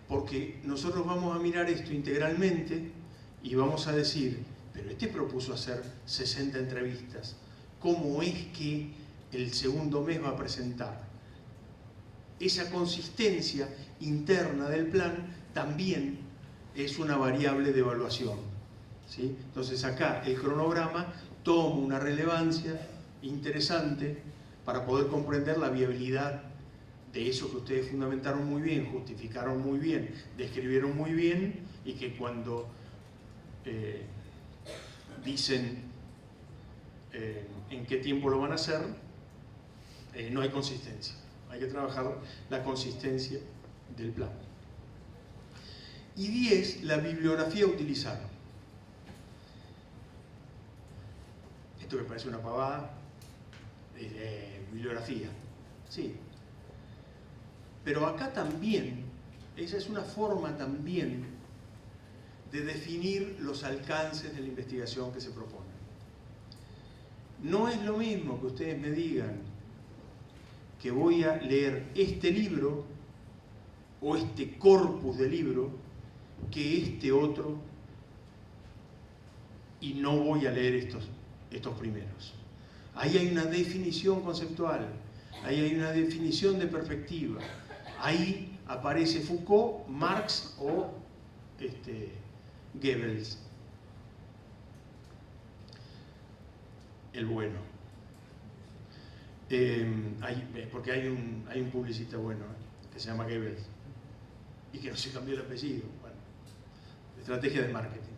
Porque nosotros vamos a mirar esto integralmente y vamos a decir, pero este propuso hacer 60 entrevistas. ¿Cómo es que el segundo mes va a presentar? Esa consistencia interna del plan también es una variable de evaluación, ¿sí? Entonces acá el cronograma toma una relevancia interesante para poder comprender la viabilidad de eso que ustedes fundamentaron muy bien, justificaron muy bien, describieron muy bien, y que cuando dicen en qué tiempo lo van a hacer, no hay consistencia. Hay que trabajar la consistencia del plan. Y 10, la bibliografía a utilizar. Esto que parece una pavada, bibliografía, sí. Pero acá también, esa es una forma también de definir los alcances de la investigación que se propone. No es lo mismo que ustedes me digan que voy a leer este libro o este corpus de libro que este otro, y no voy a leer estos primeros. Ahí hay una definición conceptual, ahí hay una definición de perspectiva. Ahí aparece Foucault, Marx o Goebbels, el bueno. Porque hay un publicista bueno que se llama Goebbels y que no se cambió el apellido. Bueno, estrategia de marketing.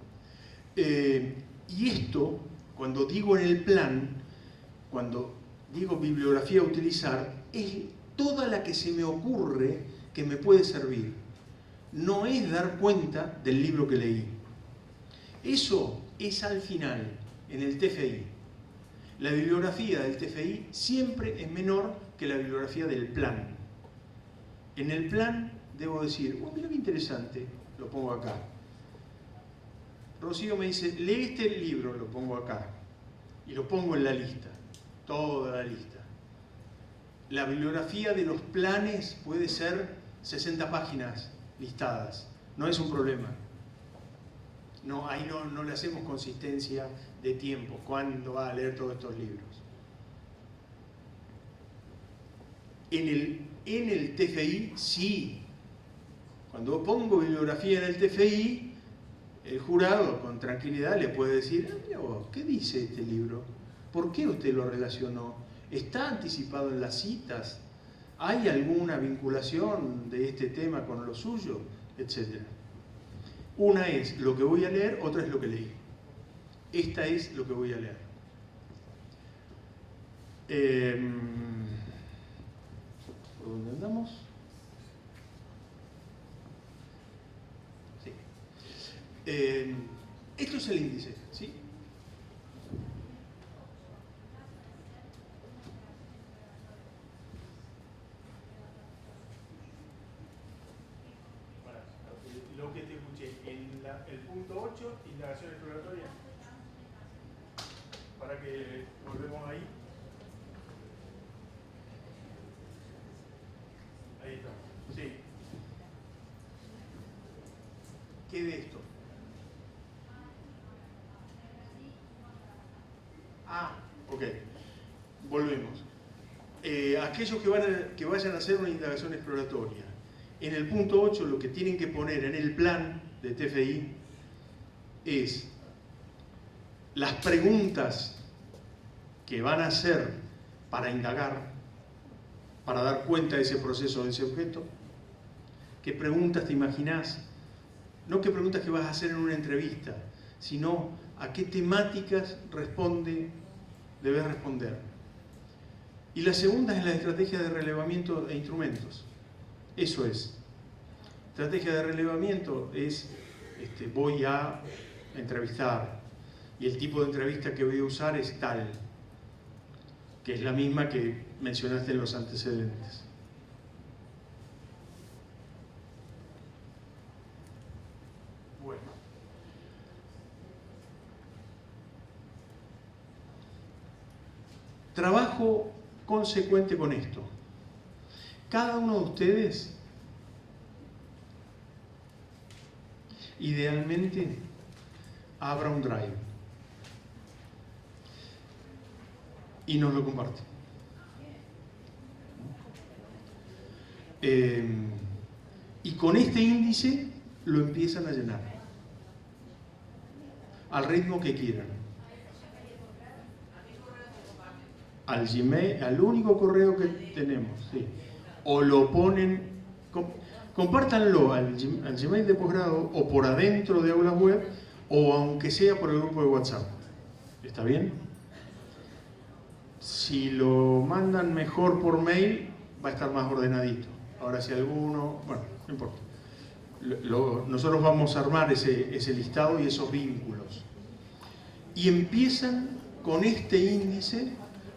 Y esto, cuando digo en el plan, cuando digo bibliografía a utilizar, es toda la que se me ocurre que me puede servir. No es dar cuenta del libro que leí. Eso es al final, en el TFI. La bibliografía del TFI siempre es menor que la bibliografía del plan. En el plan debo decir, mira qué interesante, lo pongo acá. Rocío me dice, lee este libro, lo pongo acá. Y lo pongo en la lista, toda la lista. La bibliografía de los planes puede ser 60 páginas listadas, no es un problema. No, ahí no le hacemos consistencia de tiempo, cuándo va a leer todos estos libros. En el TFI, sí. Cuando pongo bibliografía en el TFI, el jurado con tranquilidad le puede decir, mira vos, ¿qué dice este libro? ¿Por qué usted lo relacionó? ¿Está anticipado en las citas? ¿Hay alguna vinculación de este tema con lo suyo? Etcétera. Una es lo que voy a leer, otra es lo que leí. Esta es lo que voy a leer. ¿Por dónde andamos? Sí. Esto es el índice, ¿sí? Lo que te escuché, el punto 8, indagación exploratoria. Para que volvemos ahí. Ahí está. Sí. ¿Qué de esto? Ah, ok. Volvemos. Aquellos que vayan a hacer una indagación exploratoria, en el punto 8 lo que tienen que poner en el plan de TFI es las preguntas que van a hacer para indagar, para dar cuenta de ese proceso, de ese objeto. ¿Qué preguntas te imaginás? No qué preguntas que vas a hacer en una entrevista, sino a qué temáticas debes responder. Y la segunda es la estrategia de relevamiento de instrumentos. Eso es. Estrategia de relevamiento es, voy a entrevistar, y el tipo de entrevista que voy a usar es tal, que es la misma que mencionaste en los antecedentes. Bueno. Trabajo consecuente con esto. Cada uno de ustedes, idealmente, abra un Drive y nos lo comparte. Y con este índice lo empiezan a llenar al ritmo que quieran. Al Gmail, al único correo que tenemos, sí. O lo ponen, compártanlo al Gmail de posgrado o por adentro de aulas web, o aunque sea por el grupo de WhatsApp. ¿Está bien? Si lo mandan mejor por mail, va a estar más ordenadito. Ahora si alguno, bueno, no importa. Nosotros vamos a armar ese listado y esos vínculos. Y empiezan con este índice,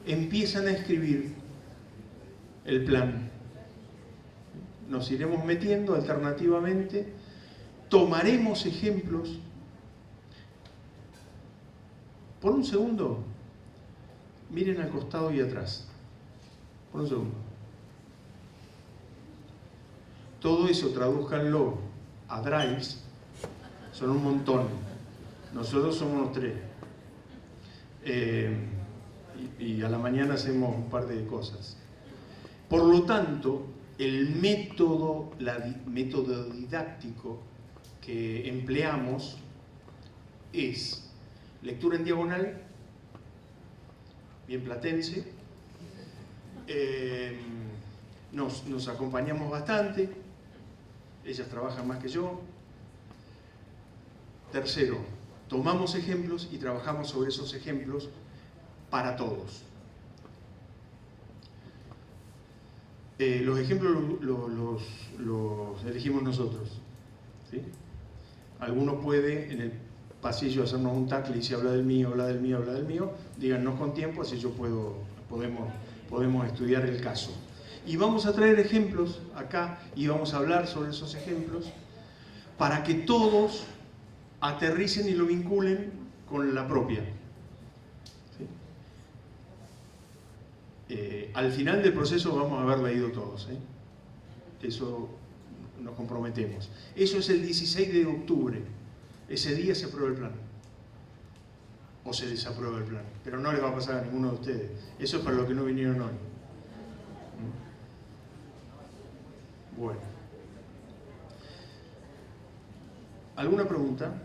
empiezan a escribir el plan. Nos iremos metiendo alternativamente, tomaremos ejemplos. Por un segundo, miren al costado y atrás. Por un segundo. Todo eso tradúzcanlo a drives, son un montón. Nosotros somos unos 3. Y a la mañana hacemos un par de cosas. Por lo tanto, el método didáctico que empleamos es lectura en diagonal, bien platense. Nos acompañamos bastante, ellas trabajan más que yo. Tercero, tomamos ejemplos y trabajamos sobre esos ejemplos para todos. Los ejemplos los elegimos nosotros, ¿sí? Alguno puede en el pasillo hacernos un tackle y si habla del mío, habla del mío, habla del mío, díganos con tiempo, así podemos estudiar el caso. Y vamos a traer ejemplos acá y vamos a hablar sobre esos ejemplos para que todos aterricen y lo vinculen con la propia. Al final del proceso vamos a haber leído todos, ¿eh? Eso nos comprometemos. Eso es el 16 de octubre. Ese día se aprueba el plan. O se desaprueba el plan. Pero no les va a pasar a ninguno de ustedes. Eso es para los que no vinieron hoy. Bueno. ¿Alguna pregunta?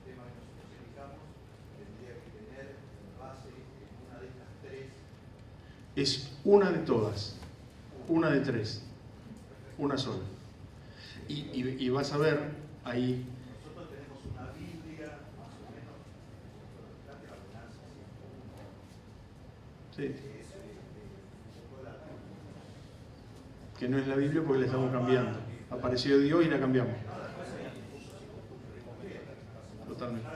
Tema que nos especificamos, tendría que Es una de todas, una de tres, una sola. Y vas a ver ahí. Nosotros tenemos una Biblia, más o menos, de la ordenanza 101. Sí. Que no es la Biblia porque la estamos cambiando. Apareció Dios y la cambiamos. Totalmente.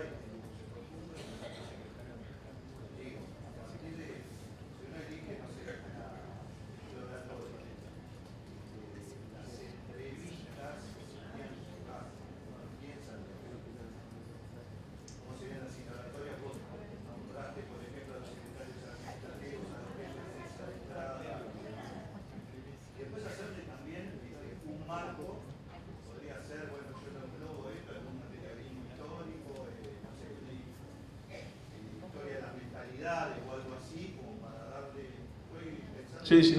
Sí, sí.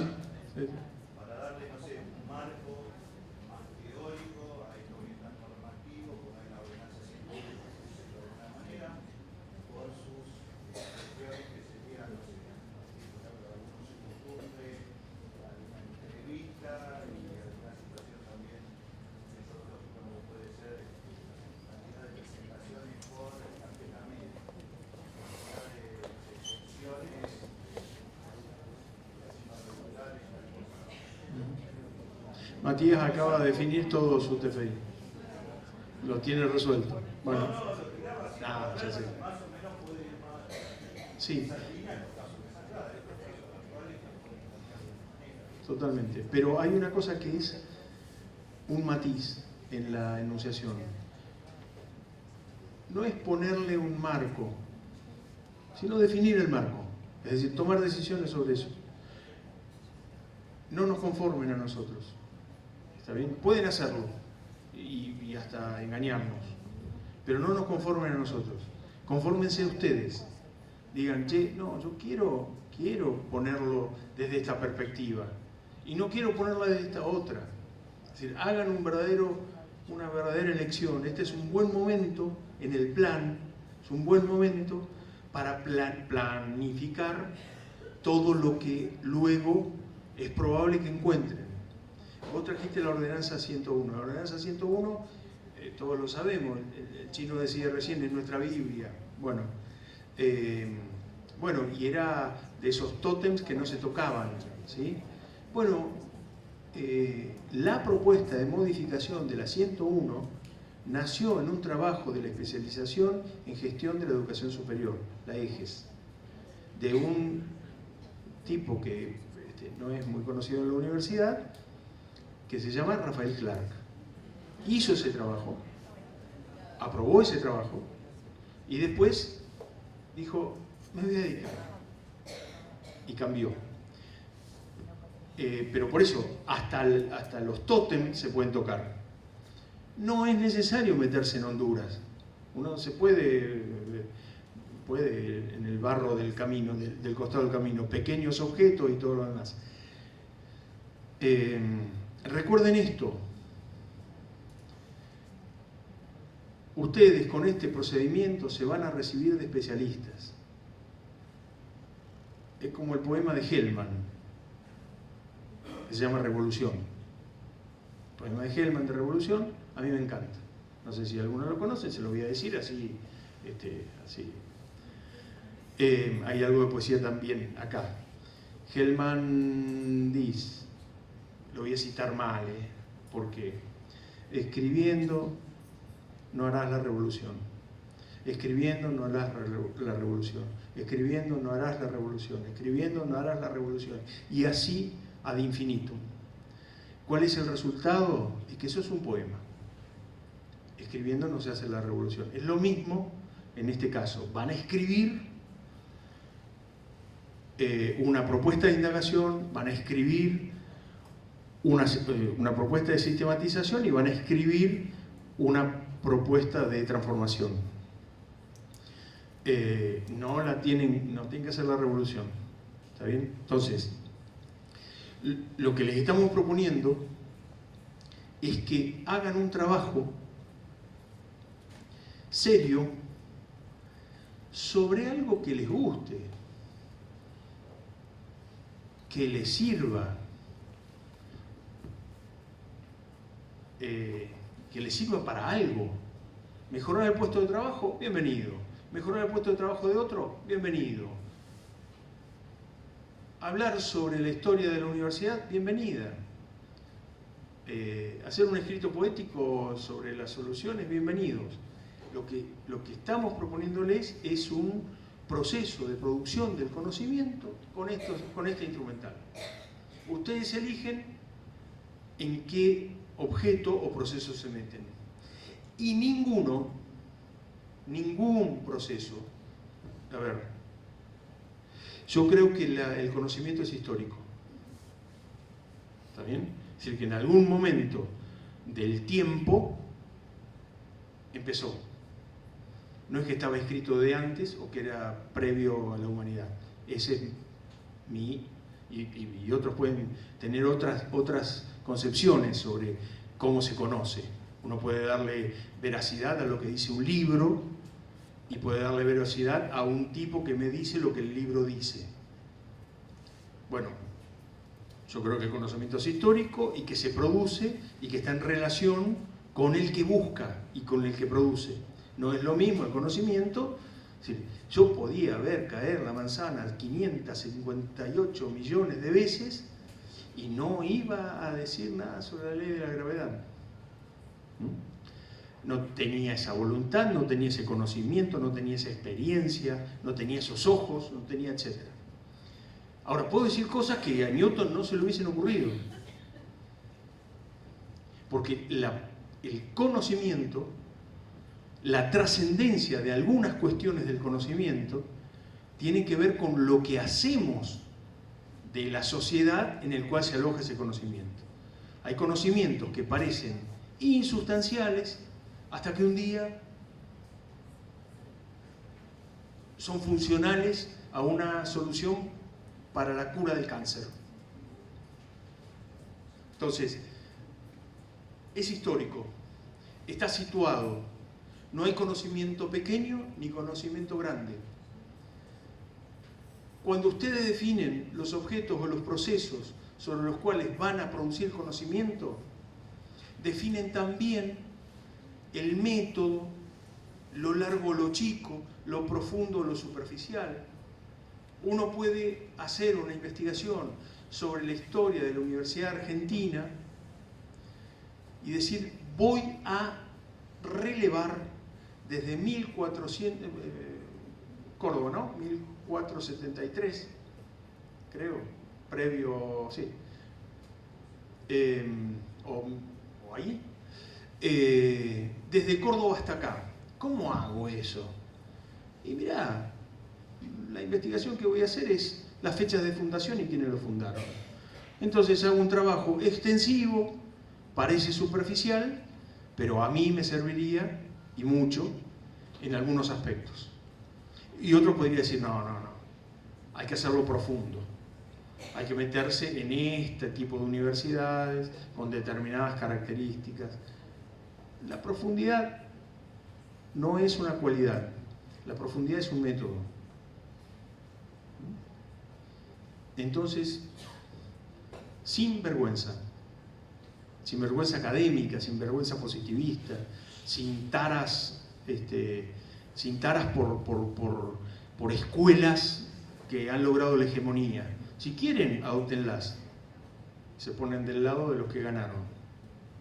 Para darle, no sé, un marco más teórico a esto que es tan normativo, como es la ordenanza 101, de alguna manera, con sus cuestiones que serían, no sé, algunos costumbres, alguna entrevista y alguna situación también metodológica, como puede ser cantidad de presentaciones por tarjeta médica, cantidad de excepciones. Matías acaba de definir todo su TFI. Lo tiene resuelto. Bueno. Ah, ya sé. Sí. Totalmente. Pero hay una cosa que es un matiz en la enunciación. No es ponerle un marco, sino definir el marco. Es decir, tomar decisiones sobre eso. No nos conformen a nosotros. ¿Está bien? Pueden hacerlo y hasta engañarnos, pero no nos conformen a nosotros. Confórmense ustedes. Digan, che, no, yo quiero ponerlo desde esta perspectiva y no quiero ponerla desde esta otra. Es decir, hagan una verdadera elección. Este es un buen momento en el plan, es un buen momento para planificar todo lo que luego es probable que encuentren. Vos trajiste la ordenanza 101. La ordenanza 101, todos lo sabemos, el chino decía recién, en nuestra Biblia. Bueno, y era de esos tótems que no se tocaban, ¿sí? Bueno, la propuesta de modificación de la 101 nació en un trabajo de la especialización en gestión de la educación superior, la EGES, de un tipo que no es muy conocido en la universidad, que se llama Rafael Clark. Hizo ese trabajo, aprobó ese trabajo y después dijo, me voy a dedicar. Y cambió. Pero por eso, hasta los tótems se pueden tocar. No es necesario meterse en Honduras. Uno se puede en el barro del camino, del costado del camino, pequeños objetos y todo lo demás. Recuerden esto, ustedes con este procedimiento se van a recibir de especialistas. Es como el poema de Hellman, que se llama Revolución. El poema de Hellman de Revolución, a mí me encanta. No sé si alguno lo conoce, se lo voy a decir así. Hay algo de poesía también acá. Hellman dice, lo voy a citar mal, porque escribiendo no harás la revolución, escribiendo no harás la revolución, escribiendo no harás la revolución, escribiendo no harás la revolución, y así ad infinitum. ¿Cuál es el resultado? Es que eso es un poema. Escribiendo no se hace la revolución. Es lo mismo en este caso. Van a escribir una propuesta de indagación, van a escribir una propuesta de sistematización y van a escribir una propuesta de transformación. No tienen que hacer la revolución. ¿Está bien? Entonces, lo que les estamos proponiendo es que hagan un trabajo serio sobre algo que les guste. que le sirva, para algo. Mejorar el puesto de trabajo, bienvenido. Mejorar el puesto de trabajo de otro, bienvenido. Hablar sobre la historia de la universidad, bienvenida. Hacer un escrito poético sobre las soluciones, bienvenidos. Lo que estamos proponiéndoles es un proceso de producción del conocimiento con este instrumental. Ustedes eligen en qué objeto o proceso se meten. Y ningún proceso, a ver, yo creo que el conocimiento es histórico. ¿Está bien? Es decir, que en algún momento del tiempo empezó. No es que estaba escrito de antes o que era previo a la humanidad. Ese es y otros pueden tener otras concepciones sobre cómo se conoce. Uno puede darle veracidad a lo que dice un libro y puede darle veracidad a un tipo que me dice lo que el libro dice. Bueno, yo creo que el conocimiento es histórico y que se produce y que está en relación con el que busca y con el que produce. No es lo mismo el conocimiento. Yo podía ver caer la manzana 558 millones de veces y no iba a decir nada sobre la ley de la gravedad. No tenía esa voluntad, no tenía ese conocimiento, no tenía esa experiencia, no tenía esos ojos, no tenía etc. Ahora, puedo decir cosas que a Newton no se le hubiesen ocurrido. Porque el conocimiento, la trascendencia de algunas cuestiones del conocimiento, tiene que ver con lo que hacemos de la sociedad en el cual se aloja ese conocimiento. Hay conocimientos que parecen insustanciales hasta que un día son funcionales a una solución para la cura del cáncer. Entonces, es histórico, está situado, no hay conocimiento pequeño ni conocimiento grande. Cuando ustedes definen los objetos o los procesos sobre los cuales van a producir conocimiento, definen también el método, lo largo, lo chico, lo profundo, lo superficial. Uno puede hacer una investigación sobre la historia de la Universidad Argentina y decir, voy a relevar desde 1400, Córdoba, ¿no? 1473, creo, previo, sí, o ahí, desde Córdoba hasta acá. ¿Cómo hago eso? Y mirá, la investigación que voy a hacer es las fechas de fundación y quiénes lo fundaron. Entonces hago un trabajo extensivo, parece superficial, pero a mí me serviría, y mucho, en algunos aspectos. Y otro podría decir, no, hay que hacerlo profundo. Hay que meterse en este tipo de universidades con determinadas características. La profundidad no es una cualidad, la profundidad es un método. Entonces, sin vergüenza académica, sin vergüenza positivista, sin taras por escuelas que han logrado la hegemonía. Si quieren, adóptenlas. Se ponen del lado de los que ganaron.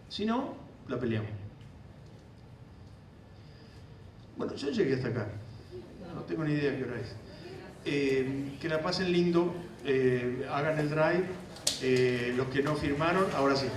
Si no, la peleamos. Bueno, yo llegué hasta acá. No tengo ni idea qué hora es. Que la pasen lindo. Hagan el drive. Los que no firmaron, ahora sí.